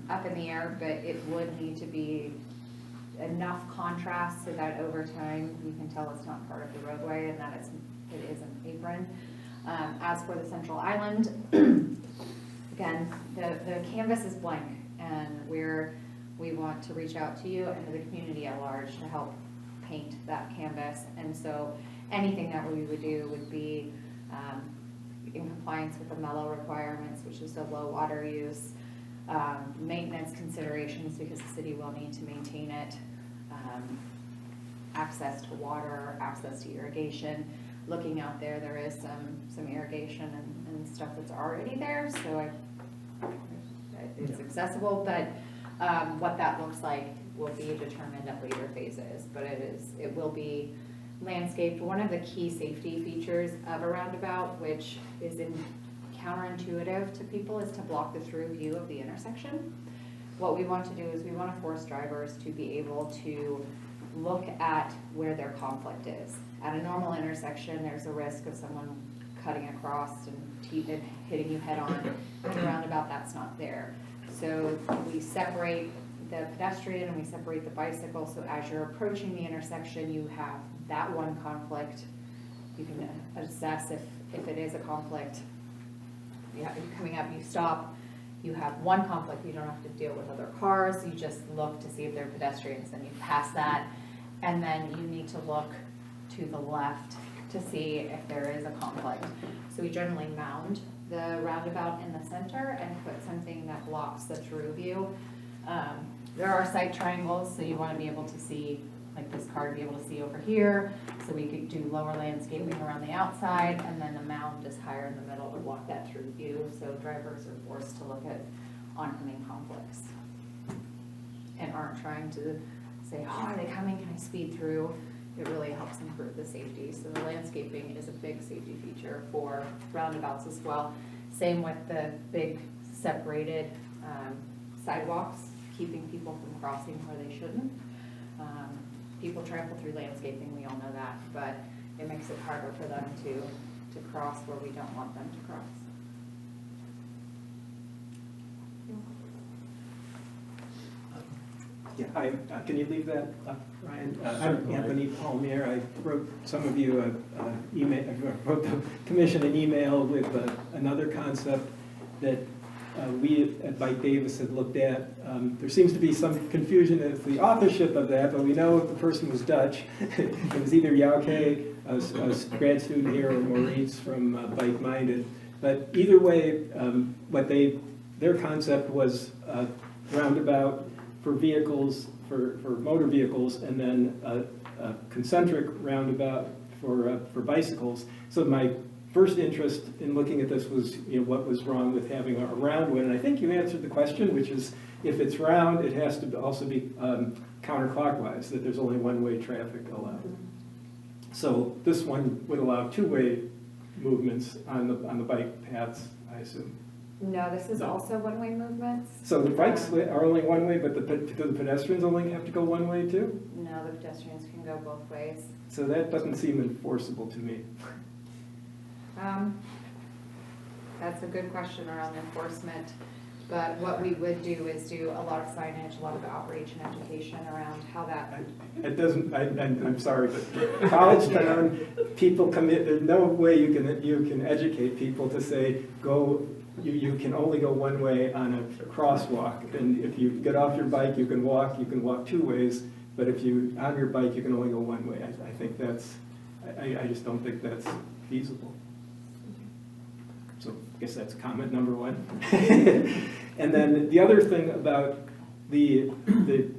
S4: up in the air, but it would need to be enough contrast so that over time you can tell it's not part of the roadway and that it is an apron. As for the central island, again, the canvas is blank, and we want to reach out to you and to the community at large to help paint that canvas. And so anything that we would do would be in compliance with the mellow requirements, which is the low water use, maintenance considerations because the city will need to maintain it, access to water, access to irrigation. Looking out there, there is some irrigation and stuff that's already there, so it's accessible, but what that looks like will be determined at later phases, but it will be landscaped. One of the key safety features of a roundabout, which is counterintuitive to people, is to block the through view of the intersection. What we want to do is we want to force drivers to be able to look at where their conflict is. At a normal intersection, there's a risk of someone cutting across and hitting you head on. At a roundabout, that's not there. So we separate the pedestrian and we separate the bicycle, so as you're approaching the intersection, you have that one conflict. You can assess if it is a conflict. Yeah, you're coming up, you stop, you have one conflict, you don't have to deal with other cars, you just look to see if they're pedestrians, and you pass that, and then you need to look to the left to see if there is a conflict. So we generally mound the roundabout in the center and put something that blocks the through view. There are sight triangles, so you want to be able to see, like this car, to be able to see over here. So we could do lower landscaping around the outside, and then the mound is higher in the middle to block that through view. So drivers are forced to look at oncoming conflicts and aren't trying to say, oh, are they coming? Can I speed through? It really helps improve the safety. So the landscaping is a big safety feature for roundabouts as well. Same with the big separated sidewalks, keeping people from crossing where they shouldn't. People trample through landscaping, we all know that, but it makes it harder for them to cross where we don't want them to cross.
S11: Yeah, hi, can you leave that up, Ryan? I'm
S3: Certainly.
S11: Anthony Palmier. I wrote some of you I wrote the commission an email with another concept that we at Mike Davis had looked at. There seems to be some confusion as to the authorship of that, but we know the person was Dutch. It was either Yauke, a grad student here, or Maurice from Bike Minded. But either way, their concept was roundabout for vehicles, for motor vehicles, and then a concentric roundabout for bicycles. So my first interest in looking at this was, what was wrong with having a round one, and I think you answered the question, which is if it's round, it has to also be counterclockwise, that there's only one-way traffic allowed. So this one would allow two-way movements on the bike paths, I assume.
S4: No, this is also one-way movements.
S11: So the bikes are only one way, but do the pedestrians only have to go one way too?
S4: No, the pedestrians can go both ways.
S11: So that doesn't seem enforceable to me.
S4: That's a good question around enforcement, but what we would do is do a lot of signage, a lot of outreach and education around how that.
S11: It doesn't, I'm sorry, but college town, people come in, there's no way you can educate people to say, you can only go one way on a crosswalk, and if you get off your bike, you can walk two ways, but if you, on your bike, you can only go one way. I think that's, I just don't think that's feasible. So I guess that's comment number one. And then the other thing about the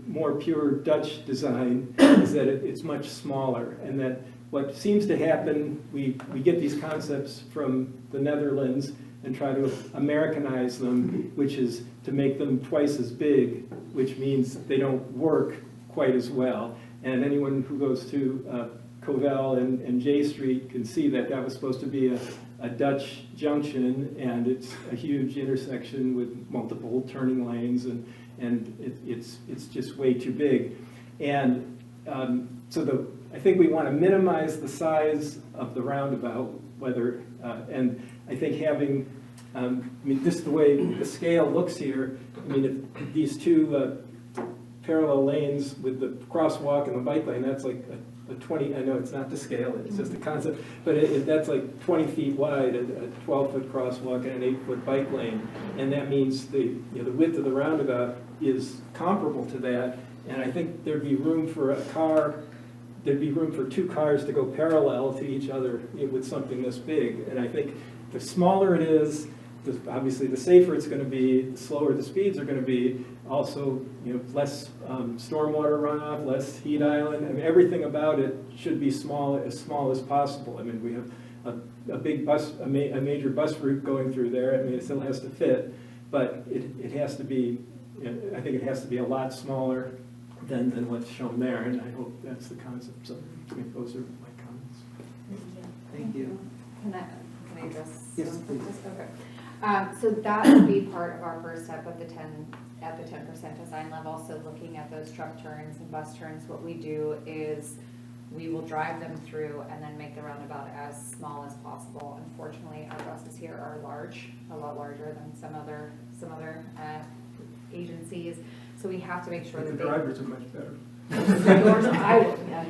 S11: more pure Dutch design is that it's much smaller, and that what seems to happen, we get these concepts from the Netherlands and try to Americanize them, which is to make them twice as big, which means they don't work quite as well. And anyone who goes to Covell and J Street can see that was supposed to be a Dutch junction, and it's a huge intersection with multiple turning lanes, and it's just way too big. And I think we want to minimize the size of the roundabout, whether, and I think having, I mean, just the way the scale looks here, I mean, if these two parallel lanes with the crosswalk and the bike lane, that's like a 20, I know it's not to scale, it's just a concept, but that's like 20 feet wide, a 12-foot crosswalk and an 8-foot bike lane. And that means the width of the roundabout is comparable to that. And I think there'd be room for there'd be room for two cars to go parallel to each other with something this big. And I think the smaller it is, obviously the safer it's going to be, the slower the speeds are going to be. Also, less stormwater runoff, less heat island. I mean, everything about it should be as small as possible. I mean, we have a big bus, a major bus route going through there. I mean, it still has to fit, but it has to be. I think it has to be a lot smaller than what's shown there, and I hope that's the concept. So, those are my comments.
S1: Thank you.
S4: Can I address?
S1: Yes, please.
S4: Okay. So that would be part of our first step of the 10% design level. So looking at those truck turns and bus turns, what we do is we will drive them through and then make the roundabout as small as possible. Unfortunately, our buses here are a lot larger than some other agencies. So we have to make sure that
S11: the drivers are much better.
S4: Yours, I would, yeah.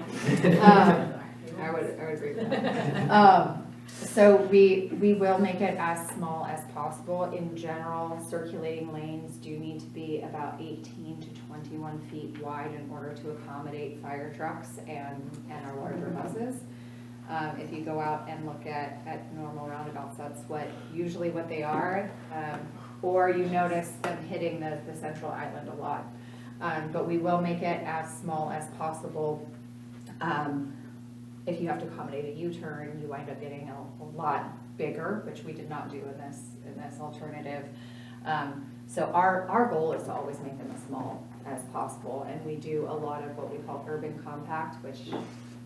S4: I would agree with that. So we will make it as small as possible. In general, circulating lanes do need to be about 18 to 21 feet wide in order to accommodate fire trucks and our larger buses. If you go out and look at normal roundabouts, that's usually what they are. Or you notice them hitting the central island a lot. But we will make it as small as possible. If you have to accommodate a U-turn, you wind up getting a lot bigger, which we did not do in this alternative. So our goal is to always make them as small as possible, and we do a lot of what we call urban compact, which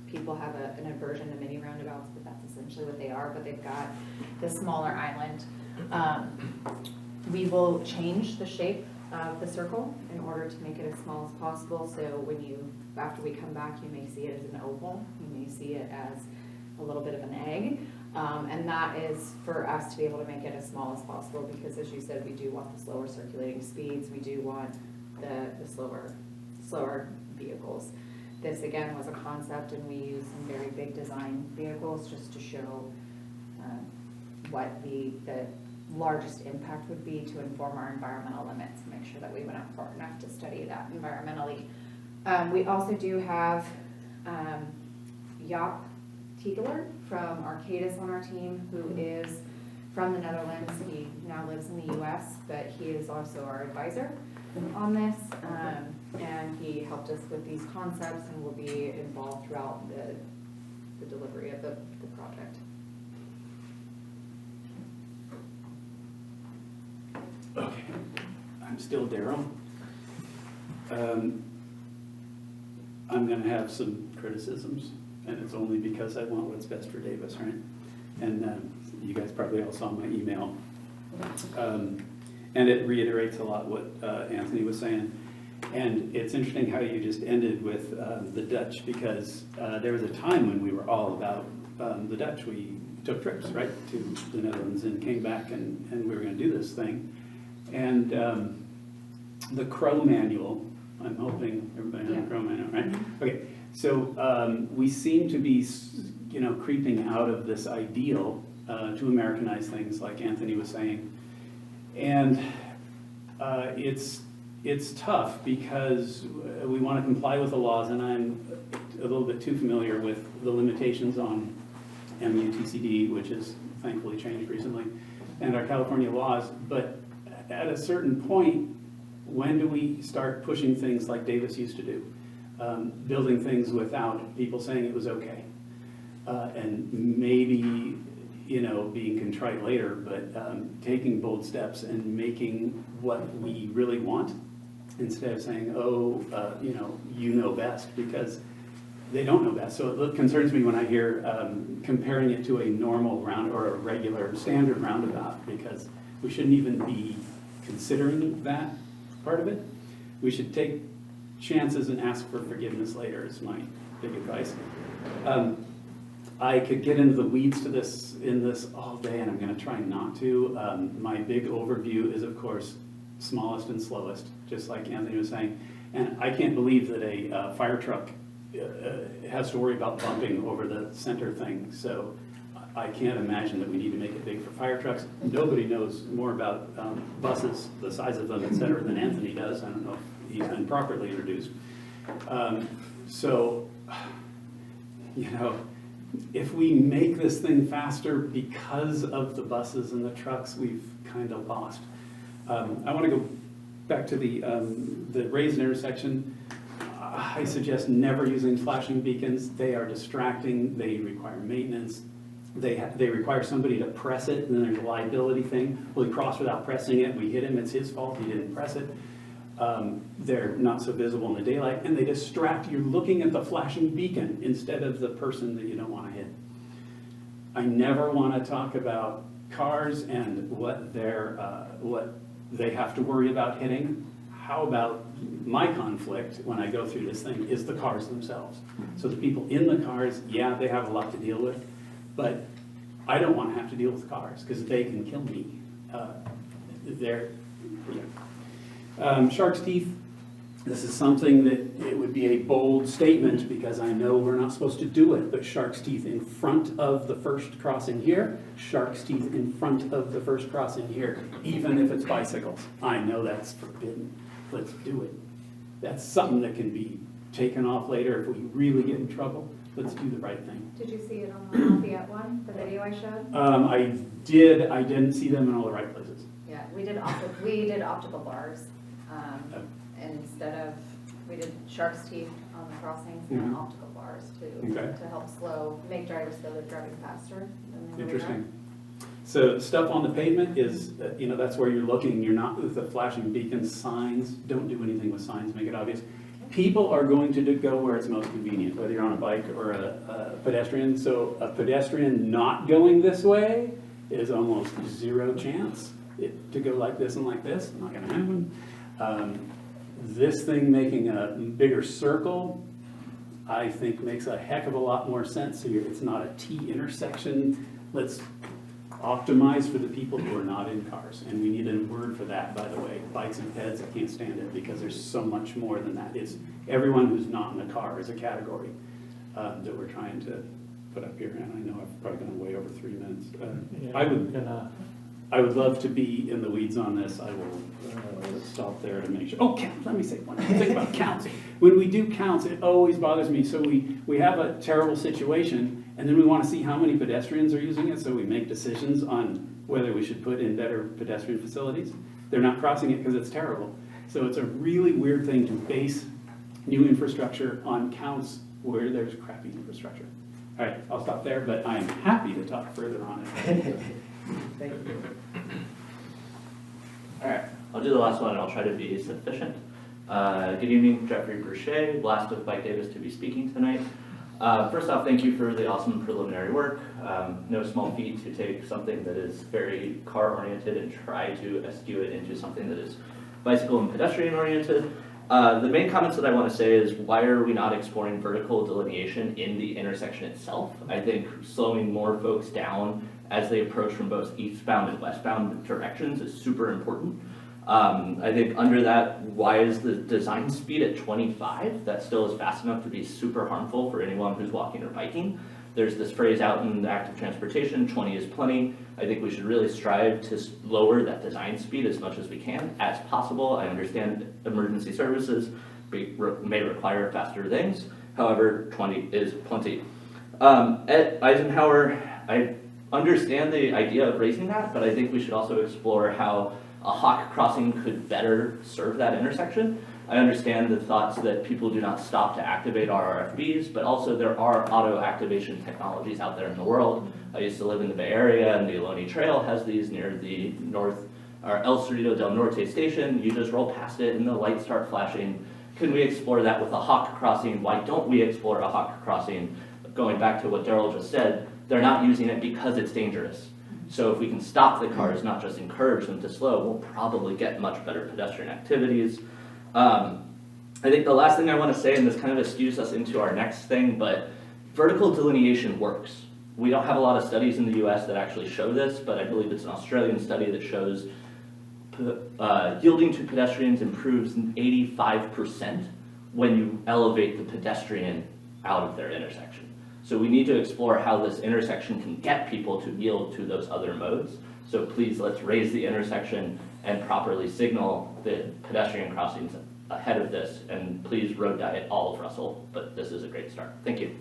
S4: people have an aversion to mini roundabouts, but that's essentially what they are. But they've got the smaller island. We will change the shape of the circle in order to make it as small as possible. So after we come back, you may see it as an oval. You may see it as a little bit of an egg. And that is for us to be able to make it as small as possible because, as you said, we do want the slower circulating speeds. We do want the slower vehicles. This, again, was a concept, and we used some very big design vehicles just to show what the largest impact would be to inform our environmental limits and make sure that we went up far enough to study that environmentally. We also do have Jaap Tiegler from Arcadis on our team, who is from the Netherlands. He now lives in the US, but he is also our advisor on this, and he helped us with these concepts and will be involved throughout the delivery of the project.
S12: Okay, I'm still Daryl. I'm going to have some criticisms, and it's only because I want what's best for Davis, right? And you guys probably all saw my email. And it reiterates a lot what Anthony was saying. And it's interesting how you just ended with the Dutch, because there was a time when we were all about the Dutch. We took trips, right, to the Netherlands and came back, and we were going to do this thing. And the Crow manual, I'm hoping everybody has the Crow manual, right? Mm-hmm. Okay, so we seem to be, creeping out of this ideal to Americanize things, like Anthony was saying. And it's tough because we want to comply with the laws, and I'm a little bit too familiar with the limitations on MUTCD, which has thankfully changed recently, and our California laws. But at a certain point, when do we start pushing things like Davis used to do, building things without people saying it was okay, and maybe being contrite later, but taking bold steps and making what we really want, instead of saying, oh, you know best, because they don't know best. So it concerns me when I hear comparing it to a normal round or a regular standard roundabout, because we shouldn't even be considering that part of it. We should take chances and ask for forgiveness later is my big advice. I could get into the weeds in this all day, and I'm gonna try not to. My big overview is, of course, smallest and slowest, just like Anthony was saying. And I can't believe that a fire truck has to worry about bumping over the center thing. So I can't imagine that we need to make it big for fire trucks. Nobody knows more about buses, the size of them, et cetera, than Anthony does. I don't know if he's been properly introduced. So, you know, if we make this thing faster because of the buses and the trucks, we've kind of lost. I want to go back to the raised intersection. I suggest never using flashing beacons. They are distracting. They require maintenance. They require somebody to press it, and then there's a liability thing. Well, he crossed without pressing it. We hit him. It's his fault. He didn't press it. They're not so visible in the daylight, and they distract. You're looking at the flashing beacon instead of the person that you don't want to hit. I never want to talk about cars and what they have to worry about hitting. How about my conflict when I go through this thing is the cars themselves. So the people in the cars, yeah, they have a lot to deal with, but I don't want to have to deal with cars because they can kill me. Shark's teeth. This is something that it would be a bold statement because I know we're not supposed to do it, but shark's teeth in front of the first crossing here, shark's teeth in front of the first crossing here, even if it's bicycles. I know that's forbidden. Let's do it. That's something that can be taken off later if we really get in trouble. Let's do the right thing.
S4: Did you see it on the Lafayette one, the video I showed?
S12: I did. I didn't see them in all the right places.
S4: Yeah, we did optical bars. And instead of, we did shark's teeth on the crossings and optical bars to help make drivers feel they're driving faster than they really are.
S12: Interesting. So stuff on the pavement is, that's where you're looking. You're not with the flashing beacon signs. Don't do anything with signs, make it obvious. People are going to go where it's most convenient, whether you're on a bike or a pedestrian. So a pedestrian not going this way is almost zero chance to go like this and like this. Not gonna happen. This thing making a bigger circle, I think makes a heck of a lot more sense here. It's not a T intersection. Let's optimize for the people who are not in cars. And we need a word for that, by the way. Bikes and peds, I can't stand it because there's so much more than that. It's everyone who's not in a car is a category that we're trying to put up here. And I know I've probably gone way over 3 minutes. I would love to be in the weeds on this. I will stop there to make sure. Oh, counts. Let me say one thing about counts. When we do counts, it always bothers me. So we have a terrible situation, and then we want to see how many pedestrians are using it, so we make decisions on whether we should put in better pedestrian facilities. They're not crossing it because it's terrible. So it's a really weird thing to base new infrastructure on counts where there's crappy infrastructure. All right, I'll stop there, but I am happy to talk further on it.
S1: Thank you.
S13: All right, I'll do the last one and I'll try to be sufficient. Good evening, Jeffrey Brochet, last of Mike Davis to be speaking tonight. First off, thank you for the awesome preliminary work. No small feat to take something that is very car-oriented and try to eschew it into something that is bicycle and pedestrian-oriented. The main comments that I want to say is, why are we not exploring vertical delineation in the intersection itself? I think slowing more folks down as they approach from both eastbound and westbound directions is super important. I think under that, why is the design speed at 25? That still is fast enough to be super harmful for anyone who's walking or biking. There's this phrase out in active transportation, 20 is plenty. I think we should really strive to lower that design speed as much as we can, as possible. I understand emergency services may require faster things. However, 20 is plenty. At Eisenhower, I understand the idea of raising that, but I think we should also explore how a hawk crossing could better serve that intersection. I understand the thoughts that people do not stop to activate RRFBs, but also there are auto activation technologies out there in the world. I used to live in the Bay Area, and the Ohlone Trail has these near the El Cerrito del Norte station. You just roll past it and the lights start flashing. Can we explore that with a hawk crossing? Why don't we explore a hawk crossing? Going back to what Daryl just said, they're not using it because it's dangerous. So if we can stop the cars, not just encourage them to slow, we'll probably get much better pedestrian activities. I think the last thing I want to say, and this kind of skews us into our next thing, but vertical delineation works. We don't have a lot of studies in the US that actually show this, but I believe it's an Australian study that shows yielding to pedestrians improves 85% when you elevate the pedestrian out of their intersection. So we need to explore how this intersection can get people to yield to those other modes. So please, let's raise the intersection and properly signal the pedestrian crossings ahead of this. And please road diet all of Russell, but this is a great start. Thank you.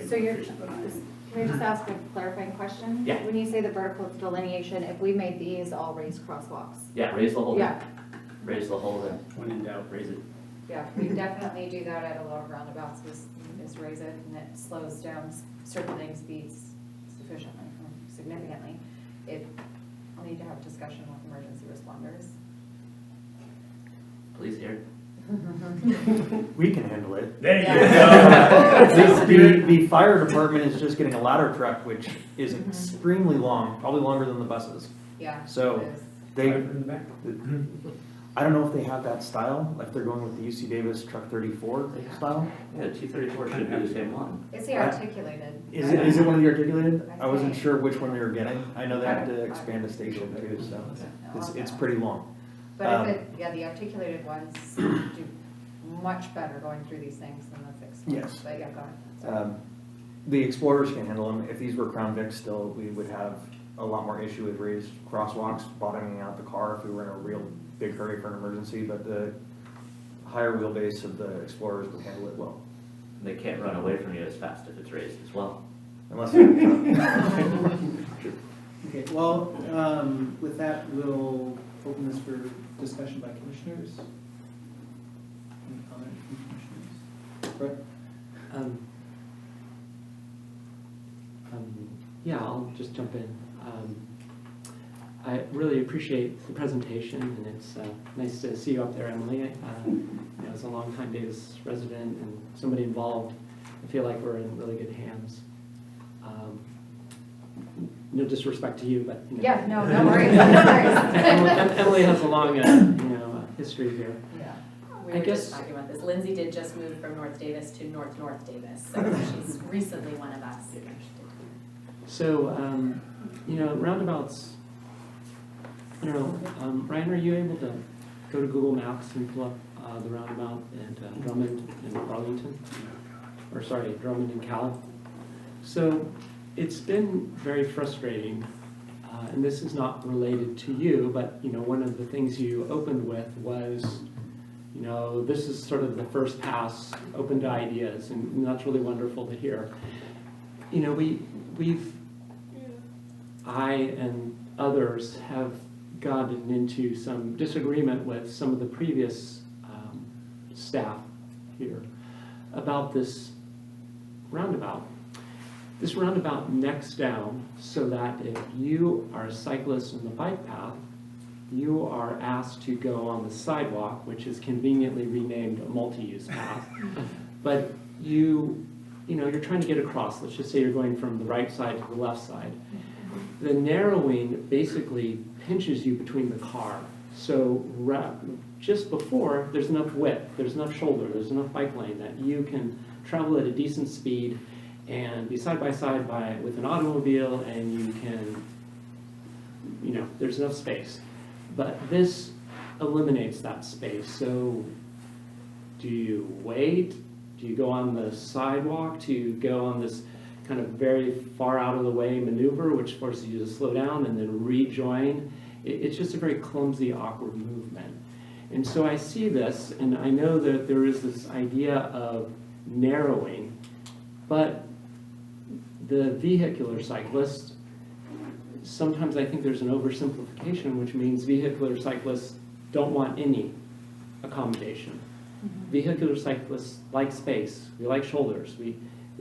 S4: So can I just ask a clarifying question?
S13: Yeah.
S4: When you say the vertical delineation, if we made these all raised crosswalks?
S13: Yeah, raise the whole
S4: Yeah.
S13: thing. Raise the whole thing.
S12: When in doubt, raise it.
S4: Yeah, we definitely do that at a lot of roundabouts, is raise it, and it slows down certain things, speeds sufficiently, significantly. I'll need to have a discussion with emergency responders.
S13: Please hear.
S14: We can handle it.
S12: There
S14: The fire department is just getting a ladder truck, which is extremely long, probably longer than the buses.
S4: Yeah.
S14: So
S4: it is.
S14: they, I don't know if they have that style, if they're going with the UC Davis Truck 34 style.
S13: Yeah, 234 should be the same one.
S4: It's the articulated.
S14: Is it one of the articulated? I wasn't
S4: think.
S14: sure which one they were getting. I know they had to expand the station too, so it's pretty long.
S4: But the articulated ones do much better going through these things than the fixed ones.
S14: Yes.
S4: But yeah, go ahead. Sorry.
S14: The Explorers can handle them. If these were Crown Vics still, we would have a lot more issue with raised crosswalks, bottoming out the car if we were in a real big hurry for an emergency, but the higher wheelbase of the Explorers would handle it well.
S13: They can't run away from you as fast if it's raised as well.
S14: Unless you're
S1: Okay, well, with that, we'll open this for discussion by commissioners. Any comment from commissioners? Brett?
S7: Yeah, I'll just jump in. I really appreciate the presentation, and it's nice to see you up there, Emily. As a longtime Davis resident and somebody involved, I feel like we're in really good hands. No disrespect to you, but
S4: Yeah, no worries. No worries.
S7: Emily has a long, history here.
S5: Yeah. We
S7: I
S5: were
S7: guess-
S5: just talking about this. Lindsay did just move from North Davis to North Davis, so she's recently one of us.
S7: So, roundabouts, I don't know, Ryan, are you able to go to Google Maps and pull up the roundabout at Drummond and Arlington? Or sorry, Drummond and Cal? So, it's been very frustrating, and this is not related to you, but, one of the things you opened with was, this is sort of the first pass, open to ideas, and that's really wonderful to hear. I and others have gotten into some disagreement with some of the previous staff here about this roundabout. This roundabout necks down so that if you are a cyclist in the bike path, you are asked to go on the sidewalk, which is conveniently renamed a multi-use path. But you're trying to get across. Let's just say you're going from the right side to the left side. The narrowing basically pinches you between the car. So just before, there's enough width, there's enough shoulder, there's enough bike lane that you can travel at a decent speed and be side by side with an automobile, and you can, there's enough space. But this eliminates that space. So do you wait? Do you go on the sidewalk? Do you go on this kind of very far out of the way maneuver, which forces you to slow down and then rejoin? It's just a very clumsy, awkward movement. And so I see this, and I know that there is this idea of narrowing, but the vehicular cyclist, sometimes I think there's an oversimplification, which means vehicular cyclists don't want any accommodation. Vehicular cyclists like space. We like shoulders. We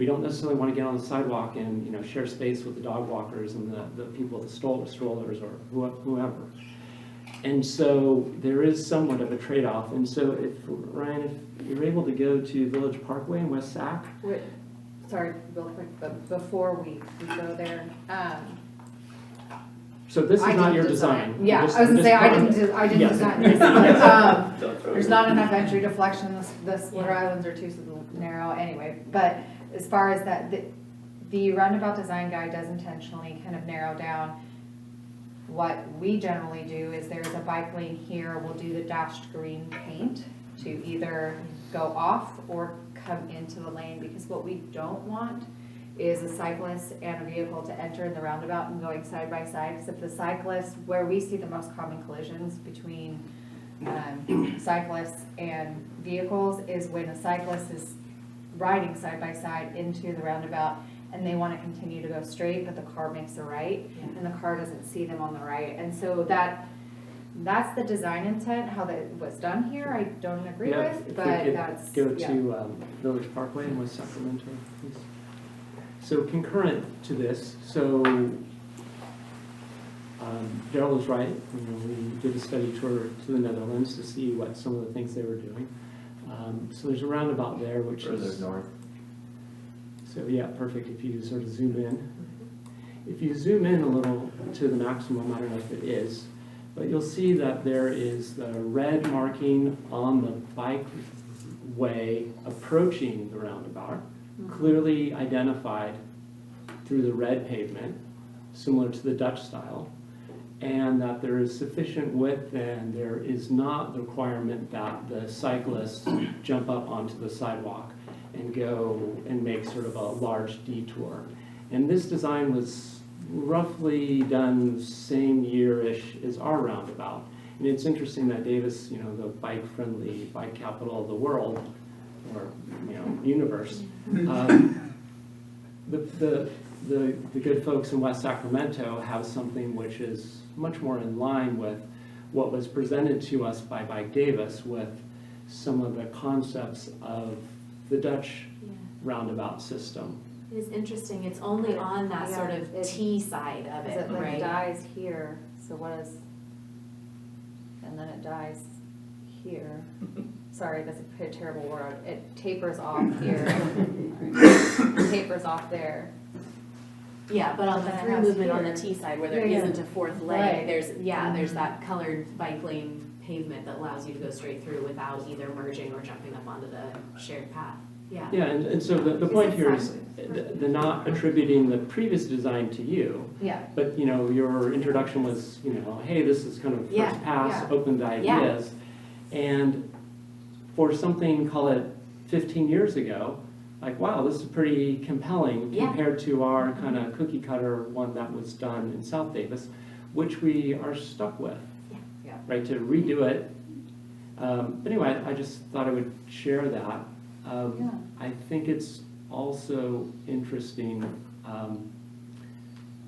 S7: don't necessarily want to get on the sidewalk and share space with the dog walkers and the people with the strollers or whoever. And so there is somewhat of a trade-off. And so Ryan, if you're able to go to Village Parkway in West Sac.
S4: Sorry, real quick, but before we go there,
S7: So this
S4: I
S7: is not
S4: didn't
S7: your design.
S4: Yeah,
S7: This-
S4: I was gonna
S7: this
S4: say, I
S7: part-
S4: didn't
S7: Yes.
S4: design this. There's not enough entry deflection, the split islands are too narrow anyway, but as far as that, the roundabout design guide does intentionally kind of narrow down. What we generally do is there's a bike lane here, we'll do the dashed green paint to either go off or come into the lane, because what we don't want is a cyclist and a vehicle to enter in the roundabout and going side by side, because if the cyclist, where we see the most common collisions between cyclists and vehicles is when a cyclist is riding side by side into the roundabout and they want to continue to go straight, but the car makes a right, and the car doesn't see them on the right. And so that's the design intent. How that was done here, I don't agree
S7: Yeah,
S4: with,
S7: if we
S4: but
S7: could
S4: that's,
S7: Go
S4: yeah.
S7: to Village Parkway in West Sacramento, please. So concurrent to this, so Daryl was right. We did a study tour to the Netherlands to see what some of the things they were doing. So there's a roundabout there, which
S14: Further
S7: is
S14: north.
S7: So yeah, perfect. If you sort of zoom in, if you zoom in a little to the maximum, I don't know if it is, but you'll see that there is the red marking on the bike way approaching the roundabout, clearly identified through the red pavement, similar to the Dutch style, and that there is sufficient width and there is not the requirement that the cyclists jump up onto the sidewalk and go and make sort of a large detour. And this design was roughly done same year-ish as our roundabout. And it's interesting that Davis, the bike-friendly, bike capital of the world, or, universe, the good folks in West Sacramento have something which is much more in line with what was presented to us by Bike Davis with some of the concepts of the Dutch roundabout system.
S5: It is interesting, it's only on that
S4: Yeah,
S5: sort of T side of
S4: Because
S5: it,
S4: it like
S5: right?
S4: dies here, so what is, and then it dies here. Sorry, that's a terrible word. It tapers off here. Tapers off there.
S5: Yeah, but on the
S4: Then it
S5: through
S4: has
S5: movement on the
S4: here.
S5: T side where there
S4: Yeah, yeah.
S5: isn't a fourth
S4: Right.
S5: leg, there's that colored bike lane pavement that allows you to go straight through without either merging or jumping up onto the shared path. Yeah.
S7: Yeah, and so the point here is the not attributing the previous design to you,
S4: Yeah.
S7: but your introduction was, hey, this is kind of
S5: Yeah,
S7: first pass,
S4: yeah.
S7: open to ideas. And for something, call it 15 years ago, like, wow, this is pretty compelling
S5: Yeah.
S7: compared to our kind of cookie cutter one that was done in South Davis, which we are stuck with,
S4: Yeah.
S7: right, to redo it. But anyway, I just thought I would share that.
S4: Yeah.
S7: I think it's also interesting,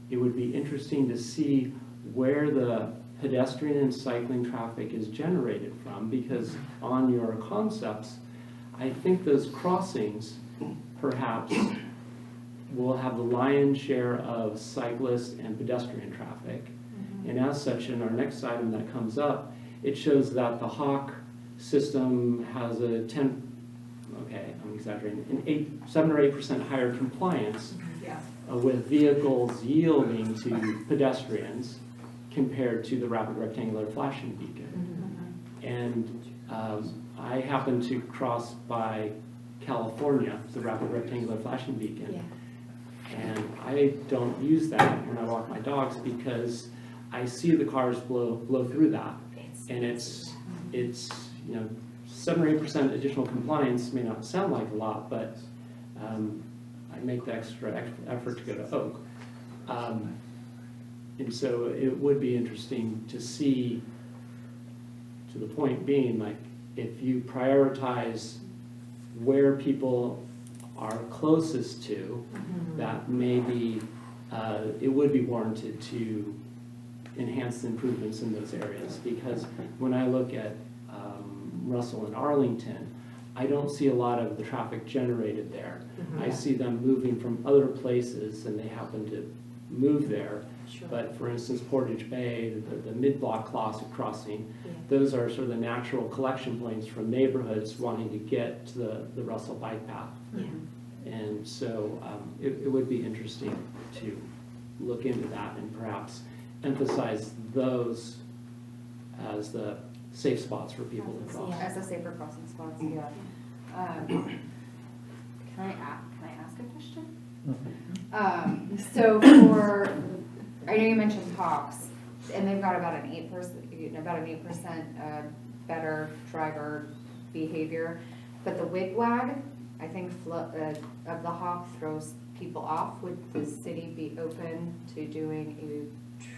S7: it would be interesting to see where the pedestrian and cycling traffic is generated from, because on your concepts, I think those crossings perhaps will have the lion's share of cyclist and pedestrian traffic. And as such, in our next item that comes up, it shows that the Hawk system has a 7 or 8% higher compliance
S4: Yeah.
S7: with vehicles yielding to pedestrians compared to the rapid rectangular flashing beacon. And I happen to cross by California, the rapid rectangular flashing beacon. And I don't use that when I walk my dogs because I see the cars blow through that. And it's 7 or 8% additional compliance may not sound like a lot, but I make the extra effort to go to Oak. And so it would be interesting to see, to the point being, like, if you prioritize where people are closest to, that maybe it would be warranted to enhance the improvements in those areas. Because when I look at Russell and Arlington, I don't see a lot of the traffic generated there. I see them moving from other places and they happen to move there.
S5: Sure.
S7: But for instance, Portage Bay, the mid-block crossing, those are sort of the natural collection points from neighborhoods wanting to get to the Russell bike path. And so it would be interesting to look into that and perhaps emphasize those as the safe spots for people to cross.
S4: As a safer crossing spots, yeah. Can I ask a question? So for, I know you mentioned Hawks, and they've got about an 8% better driver behavior, but the wigwag, I think of the Hawk throws people off. Would the city be open to doing a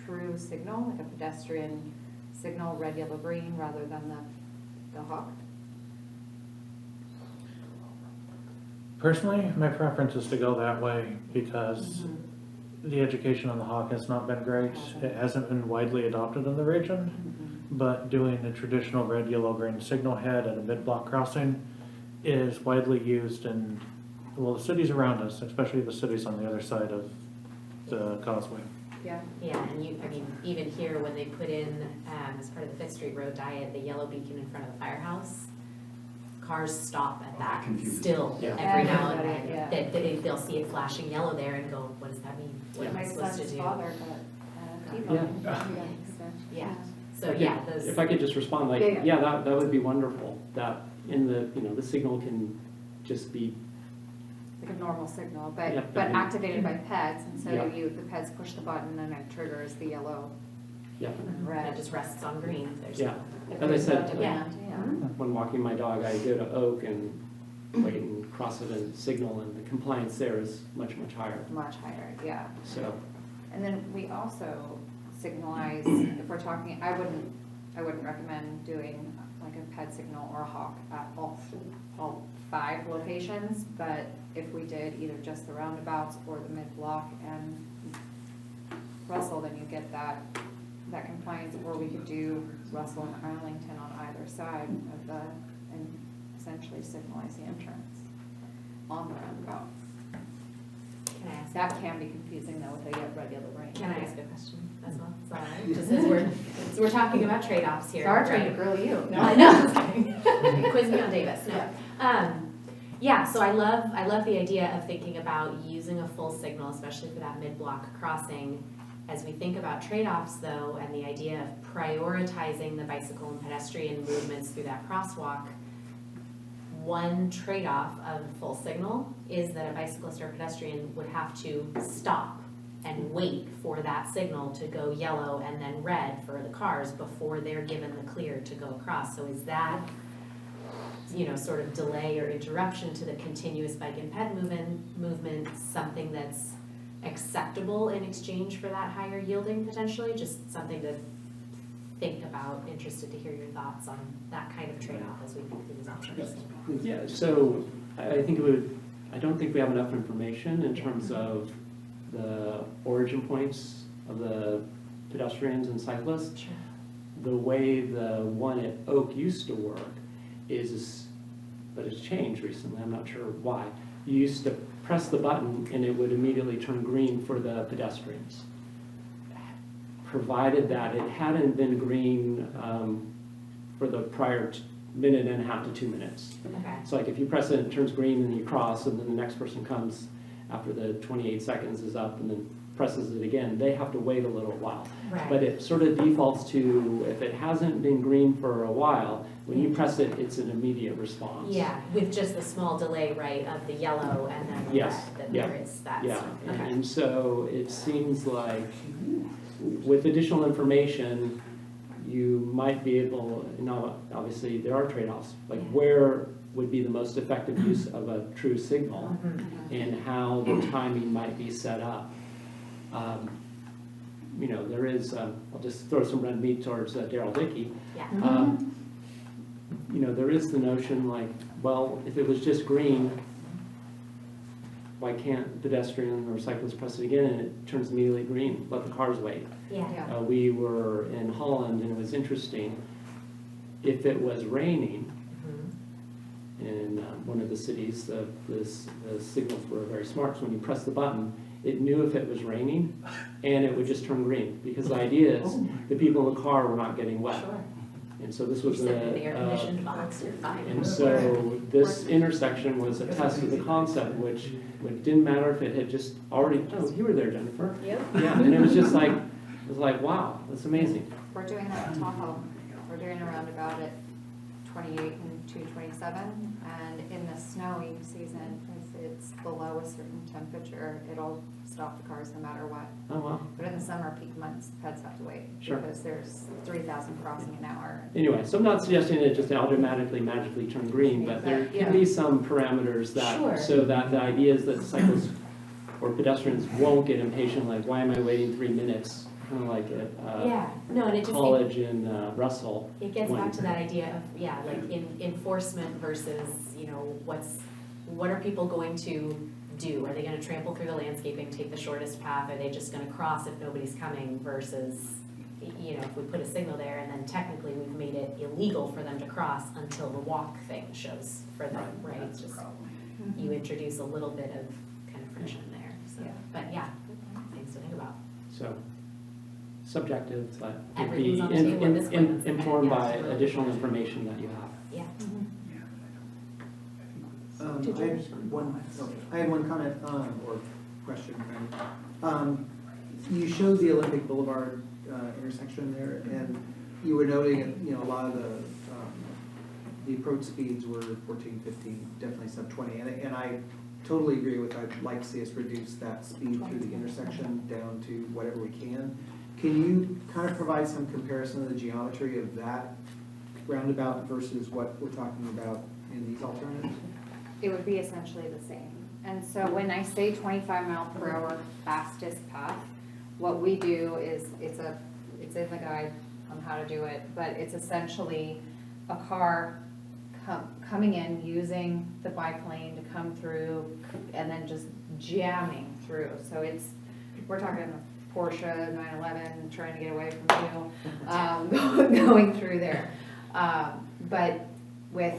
S4: true signal, like a pedestrian signal, red, yellow, green, rather than the Hawk?
S3: Personally, my preference is to go that way because the education on the Hawk has not been great. It hasn't been widely adopted in the region, but doing the traditional red, yellow, green signal head at a mid-block crossing is widely used in, well, the cities around us, especially the cities on the other side of the causeway.
S4: Yeah.
S5: Yeah, and I mean, even here, when they put in, as part of the Fifth Street Road diet, the yellow beacon in front of the firehouse, cars stop at that still
S7: Yeah.
S5: every now and
S4: Everybody,
S5: then.
S4: yeah.
S5: They'll see it flashing yellow there and go, what does that mean? What am I
S4: My
S5: supposed to
S4: son's
S5: do?
S4: father got T-boned.
S5: Yeah, so
S7: If I
S5: yeah,
S7: could-
S5: those.
S7: If I could just respond, like,
S4: Yeah.
S7: yeah, that would be wonderful, that in the, the signal can just be,
S4: Like a normal signal,
S7: Yeah.
S4: but activated by PEDs, and so
S7: Yeah.
S4: the PEDs push the button and it triggers the yellow,
S7: yeah.
S4: red.
S5: It just rests on green if there's.
S7: Yeah.
S4: If
S7: As I
S4: there's no
S7: said,
S4: demand, yeah.
S7: when walking my dog, I go to Oak and wait and cross it and signal, and the compliance there is much, much higher,
S4: Much higher, yeah.
S7: so.
S4: And then we also signalize, if we're talking, I wouldn't recommend doing like a PED signal or a Hawk at all 5 locations, but if we did either just the roundabouts or the mid-block and Russell, then you get that compliance, or we could do Russell and Arlington on either side of and essentially signalize the entrance on the roundabout.
S5: Can I ask?
S4: That can be confusing though with a red, yellow, green.
S5: Can I ask a question as well? Sorry, just as we're talking about trade-offs here.
S4: Sorry, trying to
S5: right?
S4: grill you.
S5: No, I know. Quiz me on Davis. No. Yeah. So I love the idea of thinking about using a full signal, especially for that mid-block crossing. As we think about trade-offs, though, and the idea of prioritizing the bicycle and pedestrian movements through that crosswalk, one trade-off of full signal is that a bicyclist or pedestrian would have to stop and wait for that signal to go yellow and then red for the cars before they're given the clear to go across. So is that, sort of delay or interruption to the continuous bike and ped movement something that's acceptable in exchange for that higher yielding potentially? Just something to think about. Interested to hear your thoughts on that kind of trade-off as we think through these options.
S7: Yeah, so I don't think we have enough information in terms of the origin points of the pedestrians and cyclists.
S5: Sure.
S7: The way the one at Oak used to work but it's changed recently, I'm not sure why. You used to press the button and it would immediately turn green for the pedestrians. Provided that it hadn't been green for the prior minute and a half to 2 minutes.
S5: Okay.
S7: So like if you press it, it turns green and you cross, and then the next person comes after the 28 seconds is up and then presses it again, they have to wait a little while.
S5: Right.
S7: But it sort of defaults to, if it hasn't been green for a while, when you press it, it's an immediate response.
S5: Yeah, with just the small delay, right, of the yellow and then the
S7: Yes,
S5: red, that
S7: yeah,
S5: there is that.
S7: Yeah,
S5: sort of- okay.
S7: and so it seems like with additional information, you might be able, obviously there are trade-offs, like where would be the most effective use of a true signal and how the timing might be set up. There is, I'll just throw some red meat towards Daryl Dickey.
S5: Yeah.
S7: There is the notion like, well, if it was just green, why can't pedestrian or cyclist press it again and it turns immediately green? Let the cars wait.
S5: Yeah.
S7: We were in Holland and it was interesting. If it was raining in one of the cities, the signals were very smart. So when you press the button, it knew if it was raining and it would just turn green, because the idea is the people in the car were not getting wet.
S5: Sure.
S7: And so this was
S5: You're sitting in the air-conditioned box, you're fine.
S7: and so this intersection was a test of the concept, which didn't matter if it had just already, oh, you were there, Jennifer.
S5: Yep.
S7: Yeah, and it was just like, It was like, wow, that's amazing.
S4: We're doing that in Tahoe. We're doing a roundabout at 28 and 227, and in the snowing season, if it's below a certain temperature, it'll stop the cars no matter what.
S7: Oh, wow.
S4: But in the summer peak months, pets have to wait.
S7: Sure.
S4: Because there's 3,000 crossing an hour.
S7: Anyway, so I'm not suggesting it just automatically, magically turn green, but there
S4: Yeah.
S7: can be some parameters
S5: Sure.
S7: that, so that the idea is that cyclists or pedestrians won't get impatient, like, why am I waiting 3 minutes? Kind of like at
S5: Yeah, no, and it just,
S7: college in Russell.
S5: it gets
S7: when-
S5: back to that idea of, yeah, like enforcement versus, you know, what are people going to do? Are they gonna trample through the landscaping, take the shortest path? Are they just gonna cross if nobody's coming versus, you know, if we put a signal there and then technically we've made it illegal for them to cross until the walk thing shows for them, right? It's just, you introduce a little bit of kind of friction there, so,
S4: Yeah.
S5: but yeah, things to think about.
S7: So, subjective, but it'd be
S5: Everything's on the table at this point, that's the kind of-
S7: informed
S5: yeah,
S7: by
S5: it's really
S7: additional
S5: good.
S7: information that you have.
S5: Yeah.
S1: I had one comment, or question, right? You showed the Olympic Boulevard, intersection there, and you were noting, you know, a lot of the approach speeds were 14, 15, definitely sub 20, and I totally agree with, I'd like to see us reduce that speed through the intersection down to whatever we can. Can you kind of provide some comparison of the geometry of that roundabout versus what we're talking about in these alternatives?
S4: It would be essentially the same. And so when I say 25 mile per hour fastest path, what we do is, it's in the guide on how to do it, but it's essentially a car coming in, using the bike lane to come through, and then just jamming through. So we're talking a Porsche 911 trying to get away from you, going through there. But with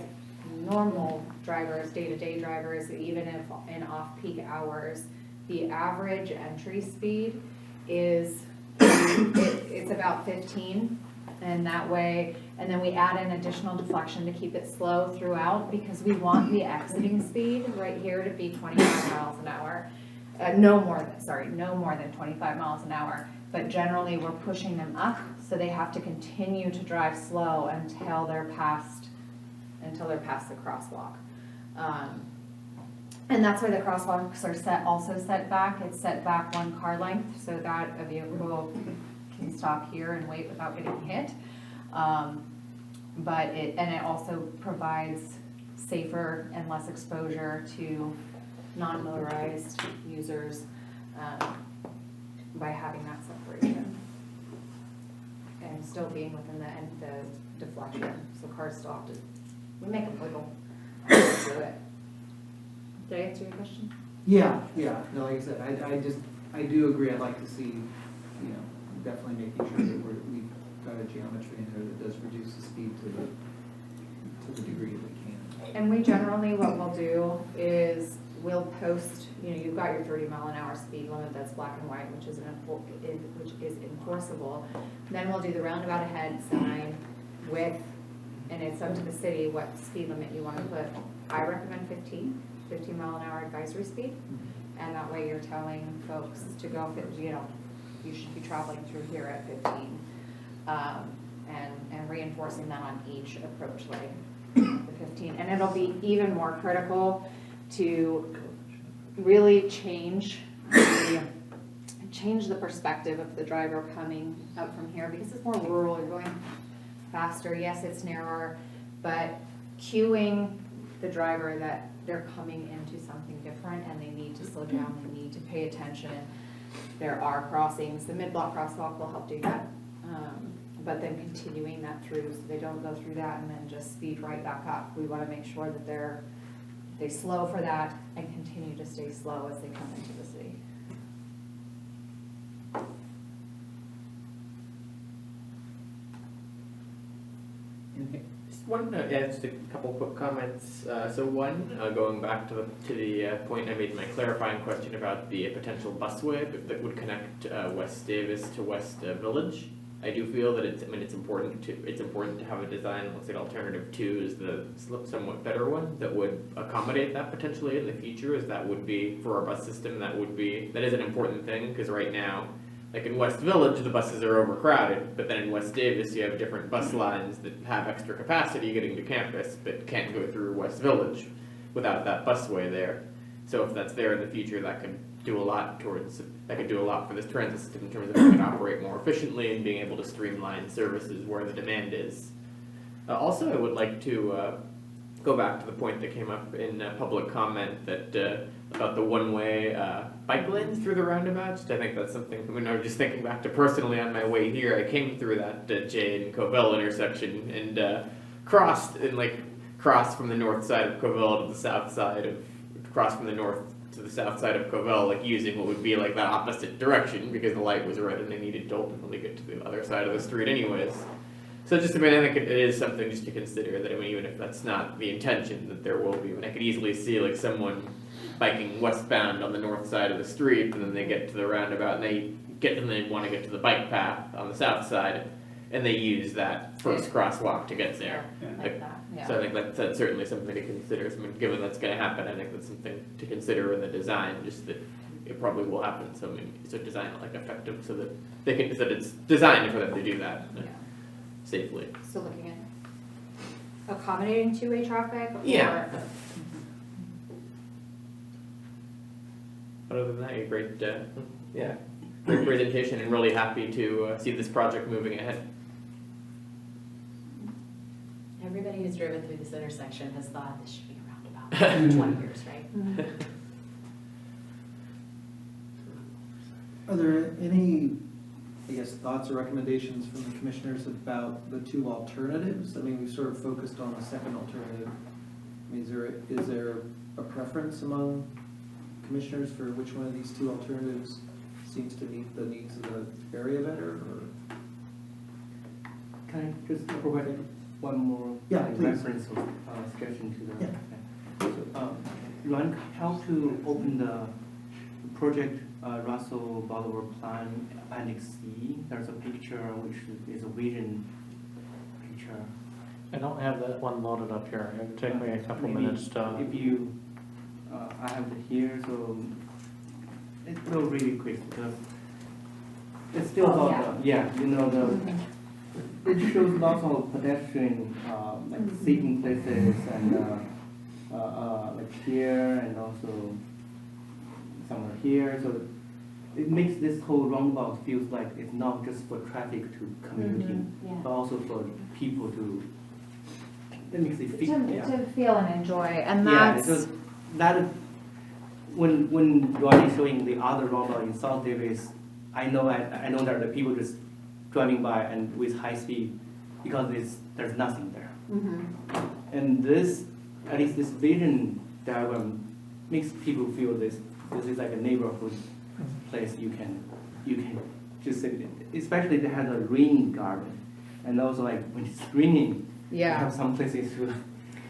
S4: normal drivers, day-to-day drivers, even if in off-peak hours, the average entry speed is, it's about 15, and that way, and then we add in additional deflection to keep it slow throughout, because we want the exiting speed right here to be 25 miles an hour. No more than 25 miles an hour, but generally we're pushing them up, so they have to continue to drive slow until they're past the crosswalk. And that's why the crosswalks are also set back. It's set back 1 car length, so that a vehicle can stop here and wait without getting hit. But it also provides safer and less exposure to non-motorized users by having that separation. And still being within the deflection, so cars still have to, we make them wiggle through it. Did I answer your question?
S1: Yeah, no, like I said, I do agree, I'd like to see, you know, definitely making sure that we've got a geometry in there that does reduce the speed to the degree that we can.
S4: And we generally, what we'll do is we'll post, you know, you've got your 30 mile an hour speed limit that's black and white, which is enforceable. Then we'll do the roundabout ahead sign with, and it's up to the city what speed limit you want to put. I recommend 15 mile an hour advisory speed, and that way you're telling folks to go, you know, you should be traveling through here at 15, and reinforcing that on each approach lane, the 15. And it'll be even more critical to really change the perspective of the driver coming up from here, because it's more rural, you're going faster, yes, it's narrower, but cueing the driver that they're coming into something different and they need to slow down, they need to pay attention. There are crossings, the mid-block crosswalk will help do that, but then continuing that through so they don't go through that and then just speed right back up. We want to make sure that they slow for that and continue to stay slow as they come into the city.
S8: Just a couple quick comments. So one, going back to the point I made in my clarifying question about the potential busway that would connect West Davis to West Village. I do feel that it's important to have a design. Looks like alternative 2 is the somewhat better one that would accommodate that potentially in the future. As that would be for our bus system, that is an important thing, because right now like in West Village, the buses are overcrowded, but then in West Davis, you have different bus lines that have extra capacity getting to campus, but can't go through West Village without that busway there. So if that's there in the future, that could do a lot for this transit system in terms of making it operate more efficiently and being able to streamline services where the demand is. Also, I would like to go back to the point that came up in public comment that about the one-way bike lanes through the roundabouts. I think that's something, I was just thinking back to personally on my way here, I came through that J and Covell intersection and crossed from the north side of Covell to the south side of, crossed from the north to the south side of Covell, like using what would be like that opposite direction because the light was red and they needed to ultimately get to the other side of the street anyways. So just, I think it is something just to consider that, even if that's not the intention, that there will be, I could easily see like someone biking westbound on the north side of the street and then they get to the roundabout and they want to get to the bike path on the south side and they use that first crosswalk to get there.
S4: Like that, yeah.
S8: So I think that's certainly something to consider. Given that's going to happen, I think that's something to consider in the design, just that it probably will happen. So design it effective so that that it's designed for them to do that safely.
S4: So looking at accommodating two-way traffic or?
S8: Yeah. But other than that, a great presentation and really happy to see this project moving ahead.
S5: Everybody who's driven through this intersection has thought this should be a roundabout for 20 years, right?
S1: Are there any, thoughts or recommendations from the commissioners about the two alternatives? We sort of focused on the second alternative. Is there a preference among commissioners for which one of these two alternatives seems to meet the needs of the area better, or?
S6: Can I just provide one more reference or suggestion to the? So, Ryan, how to open the project Russell-Boulevard Plan Appendix C? There's a picture which is a vision picture.
S3: I don't have that one loaded up here. It would take me a couple minutes to.
S6: If you, I have it here, so it's go really quick because it's still about it shows lots of pedestrian seating places and like here and also somewhere here. So it makes this whole roundabout feels like it's not just for traffic to commuting, but also for people to. That makes it feel
S4: to feel and enjoy, and that's
S6: so that when Ronnie showing the other roundabout in South Davis, I know that the people just driving by and with high speed because there's nothing there. And this, at least this vision diagram, makes people feel this is like a neighborhood place you can just sit in. Especially they have a rain garden, and also like when it's raining, you have some places to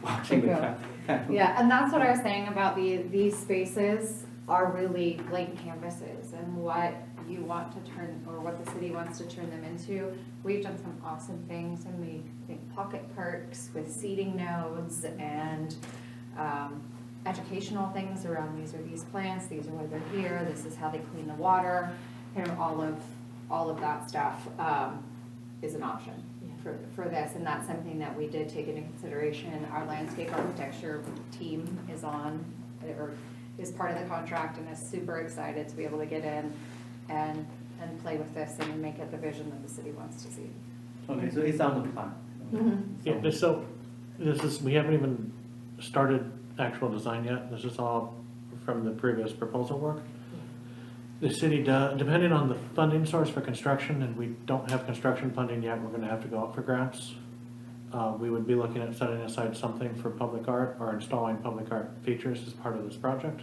S6: watching the traffic.
S4: Yeah, and that's what I was saying about these spaces are really blank canvases, and what you want to turn, or what the city wants to turn them into. We've done some awesome things and we think pocket parks with seating nodes and educational things around these are these plants, these are why they're here, this is how they clean the water, all of that stuff is an option for this, and that's something that we did take into consideration. Our landscape architecture team is on, or is part of the contract, and is super excited to be able to get in and play with this and make it the vision that the city wants to see.
S6: Okay, so it's on the plan.
S3: Yeah, so we haven't even started actual design yet. This is all from the previous proposal work. The city does, depending on the funding source for construction, and we don't have construction funding yet, we're gonna have to go up for grants. We would be looking at setting aside something for public art or installing public art features as part of this project.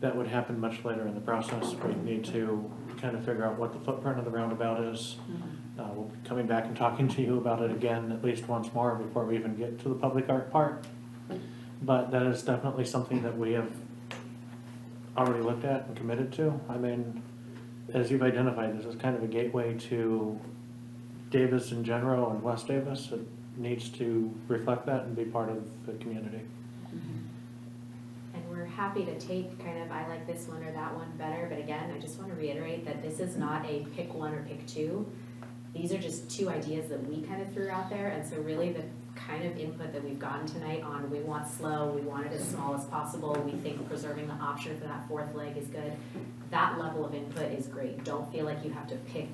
S3: That would happen much later in the process. We need to kind of figure out what the footprint of the roundabout is. We'll be coming back and talking to you about it again at least once more before we even get to the public art part. But that is definitely something that we have already looked at and committed to. As you've identified, this is kind of a gateway to Davis in general and West Davis. It needs to reflect that and be part of the community.
S5: And we're happy to take kind of, I like this one or that one better, but again, I just want to reiterate that this is not a pick one or pick two. These are just two ideas that we kind of threw out there, and so really the kind of input that we've gotten tonight on, we want slow, we want it as small as possible, we think preserving the option for that fourth leg is good. That level of input is great. Don't feel like you have to pick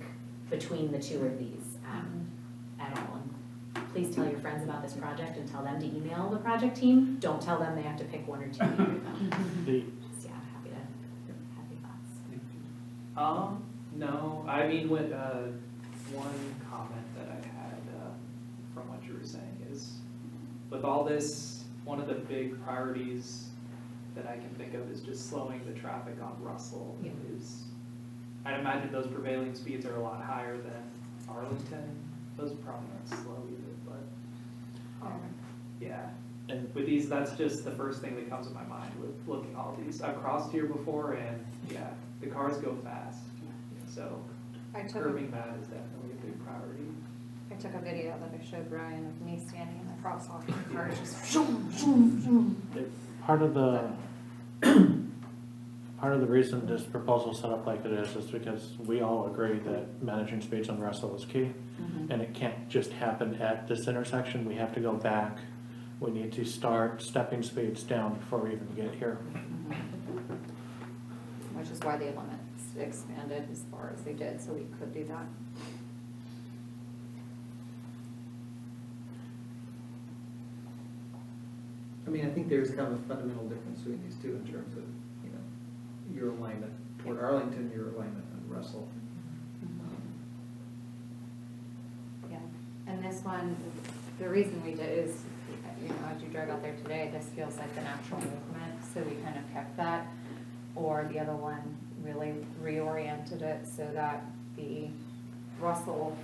S5: between the two of these at all. And please tell your friends about this project and tell them to email the project team. Don't tell them they have to pick one or two either though.
S3: The,
S5: So yeah, happy to have your thoughts.
S9: No, I mean, with, one comment that I had, from what you were saying is, with all this, one of the big priorities that I can think of is just slowing the traffic on Russell.
S5: Yeah.
S9: I'd imagine those prevailing speeds are a lot higher than Arlington. Those are probably not slow either, but, yeah.
S3: and
S9: With these, that's just the first thing that comes to my mind with looking at all these. I've crossed here before and, yeah, the cars go fast. So curbing that is definitely a big priority.
S4: I took a video that I showed Brian of me standing in the crosswalk and the cars just zoom, zoom, zoom.
S3: part of the, part of the reason this proposal is set up like it is because we all agree that managing speeds on Russell is key. And it can't just happen at this intersection. We have to go back. We need to start stepping speeds down before we even get here.
S4: Which is why the limits expanded as far as they did, so we could do that.
S1: I mean, I think there's kind of a fundamental difference between these two in terms of, you know, your alignment toward Arlington, your alignment on Russell.
S4: Yeah, and this one, the reason we did is, you know, as you drive out there today, this feels like the natural movement, so we kind of kept that. Or the other one really reoriented it so that the Russell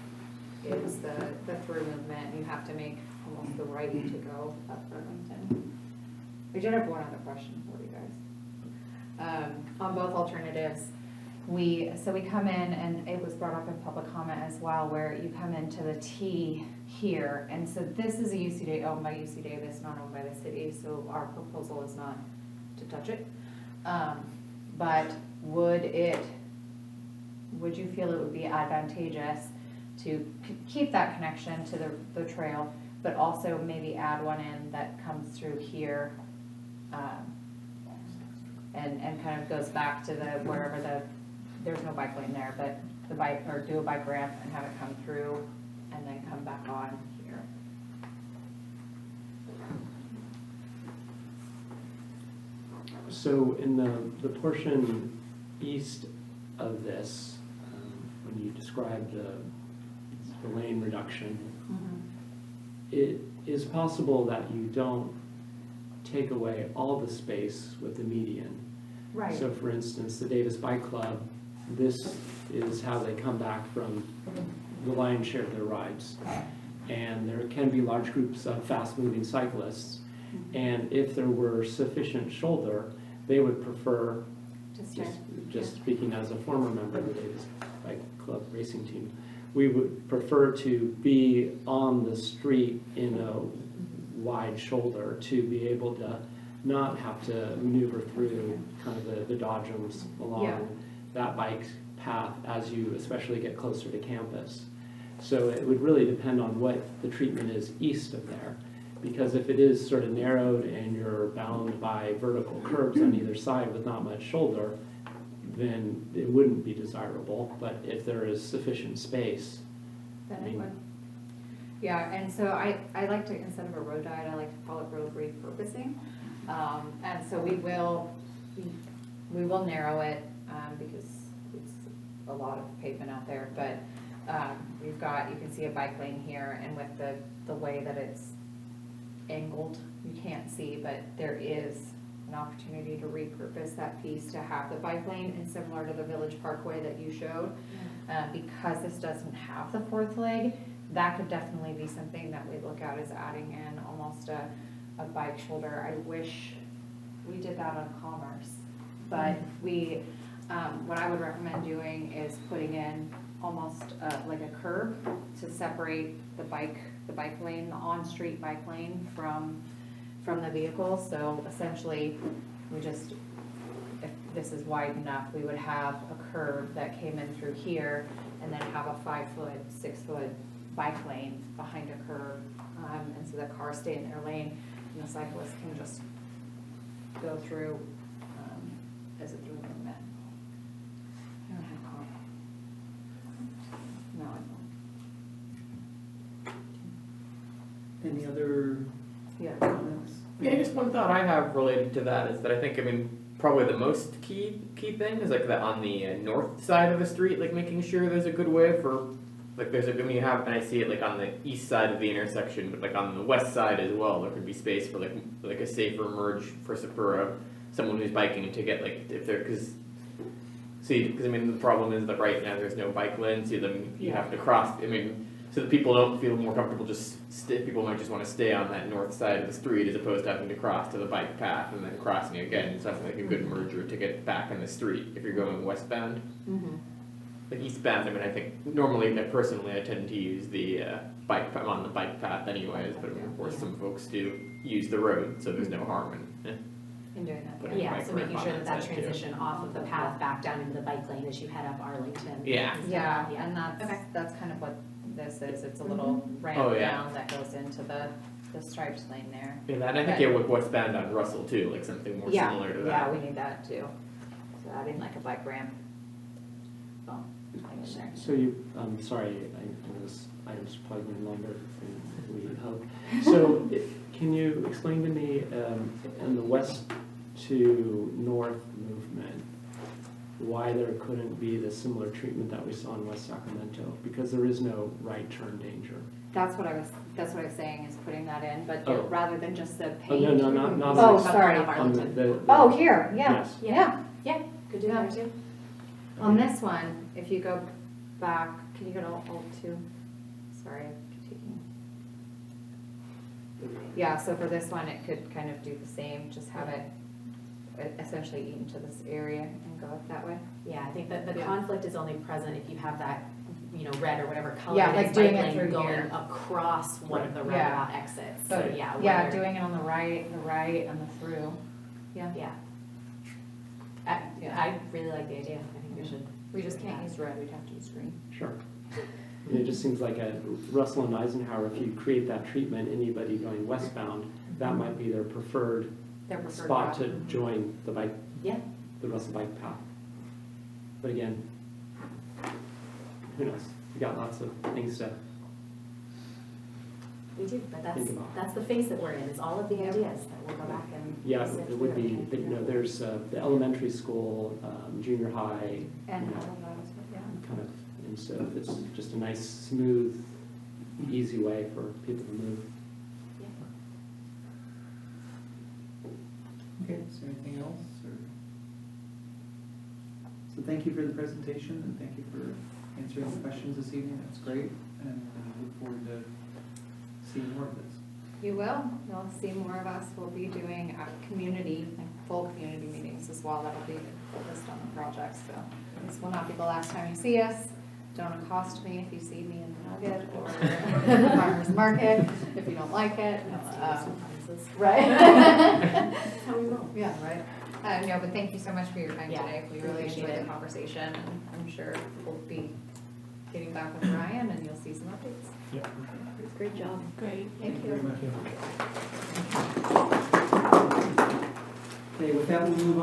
S4: is the through movement. You have to make almost the right to go up Arlington. We did have one other question for you guys. On both alternatives, we come in, and it was brought up in public comment as well, where you come into the T here, and so this is a UC owned by UC Davis, not owned by the city, so our proposal is not to touch it. But would you feel it would be advantageous to keep that connection to the trail, but also maybe add one in that comes through here, and kind of goes back to wherever there's no bike lane there, but or do a bike ramp and have it come through and then come back on here?
S7: So in the portion east of this, when you describe the lane reduction, it is possible that you don't take away all the space with the median.
S4: Right.
S7: So for instance, the Davis Bike Club, this is how they come back from the lion's share of their rides. And there can be large groups of fast-moving cyclists. And if there were sufficient shoulder, they would prefer, just speaking as a former member of the Davis Bike Club racing team, we would prefer to be on the street in a wide shoulder to be able to not have to maneuver through kind of the dodgems along that bike path as you especially get closer to campus. So it would really depend on what the treatment is east of there. Because if it is sort of narrowed and you're bound by vertical curbs on either side with not much shoulder, then it wouldn't be desirable. But if there is sufficient space,
S4: Then it would. Yeah, and so I like to, instead of a road diet, I like to call it road repurposing. And so we will narrow it, because it's a lot of pavement out there, but you can see a bike lane here, and with the way that it's angled, you can't see, but there is an opportunity to repurpose that piece to have the bike lane, and similar to the Village Parkway that you showed. Because this doesn't have the fourth leg, that could definitely be something that we look at as adding in almost a bike shoulder. I wish we did that on Commerce, but what I would recommend doing is putting in almost like a curb to separate the bike lane, the on-street bike lane from the vehicle. So essentially, we just, if this is wide enough, we would have a curb that came in through here and then have a 5-foot, 6-foot bike lane behind a curb. And so the cars stay in their lane and the cyclist can just go through as a through movement. I don't have car. No, I don't.
S1: Any other
S4: Yeah.
S1: comments?
S8: Yeah, just one thought I have related to that is that I think, I mean, probably the most key thing is like that on the north side of the street, like making sure there's a good way for, like there's a, I mean, you have, and I see it like on the east side of the intersection, but like on the west side as well, there could be space for like a safer merge for someone who's biking to get like, if they're, because I mean, the problem is that right now there's no bike lane, so then you have to cross, I mean, so that people don't feel more comfortable people might just want to stay on that north side of the street as opposed to having to cross to the bike path and then crossing again. So that's like a good merger to get back in the street if you're going westbound.
S4: Mm-hmm.
S8: Like eastbound, I mean, I think normally, personally, I tend to use the bike, I'm on the bike path anyways, but of course some folks do use the road, so there's no harm
S4: In doing that.
S8: Putting a
S5: Yeah,
S8: bike
S5: so
S8: ramp
S5: making
S8: on
S5: sure that
S8: that
S5: that
S8: side, too.
S5: transition off of the path back down into the bike lane as you head up Arlington.
S8: Yeah.
S4: Yeah,
S5: Yeah.
S4: and
S5: Okay.
S4: that's kind of what this is. It's a little ramp
S8: Oh, yeah.
S4: down that goes into the striped lane there.
S8: And I think, yeah, with westbound on Russell too, like something more
S4: Yeah,
S8: similar to that.
S4: yeah, we need that too. So adding like a bike ramp. Oh, thing in there.
S7: So you, sorry, I know this item's probably going longer than we had hoped. So can you explain to me, in the west to north movement, why there couldn't be the similar treatment that we saw in West Sacramento? Because there is no right turn danger.
S4: That's what I was saying, is putting that in, but
S7: Oh.
S4: rather than just the
S7: Oh,
S4: page.
S7: no, not.
S4: Oh,
S7: on-
S4: sorry.
S5: Up
S7: on the-
S5: Arlington.
S7: the-
S4: Oh, here, yeah,
S7: Yes.
S4: yeah.
S5: Yeah, could do that too.
S4: On this one, if you go back, can you go to Alt 2? Sorry, I keep taking. Yeah, so for this one, it could kind of do the same, just have it essentially eat into this area and go up that way.
S5: Yeah, I think that the
S4: Yeah.
S5: conflict is only present if you have that, red or whatever color
S4: Yeah,
S5: it
S4: like
S5: is,
S4: doing
S5: bike
S4: it
S5: lane
S4: through
S5: going
S4: here.
S5: across one of the
S4: Yeah.
S5: roundabout exits. So
S4: But,
S5: yeah,
S4: yeah,
S5: whether-
S4: doing it on the right, and the through. Yeah.
S5: Yeah.
S4: Yeah.
S5: I really like the idea. I think we should.
S4: We just
S5: do
S4: can't
S5: that.
S4: use red, we'd have to use green.
S7: Sure. I mean, it just seems like at Russell and Eisenhower, if you create that treatment, anybody going westbound, that might be their preferred
S4: Their preferred
S7: spot to
S4: route.
S7: join the bike,
S5: Yeah.
S7: the Russell bike path. But again, who knows? We got lots of things to,
S5: We do, but
S7: Think about.
S5: that's the phase that we're in, is all of the ideas that we'll go back and.
S7: yeah,
S5: sift
S7: it would
S5: through.
S7: be, there's the elementary school, junior high,
S4: And
S7: you know,
S4: all of those, yeah.
S7: kind of, and so it's just a nice, smooth, easy way for people to move.
S1: Okay, is there anything else, or? So thank you for the presentation, and thank you for answering the questions this evening, that's great, and I look forward to seeing more of this.
S4: You will, you'll see more of us. We'll be doing community, like full community meetings as well. That'll be focused on the project, so this will not be the last time you see us. Don't accost me if you see me in the Nugget or the farmer's market, if you don't like it. Right?
S5: That's how we roll.
S4: Yeah, right. No, but thank you so much for your time
S5: Yeah,
S4: today. We really
S5: appreciate
S4: enjoyed the
S5: it.
S4: conversation, and I'm sure we'll be getting back with Ryan, and you'll see some updates.
S3: Yeah.
S2: Great job.
S5: Great.
S4: Thank you.
S1: Okay, with that, we'll move on.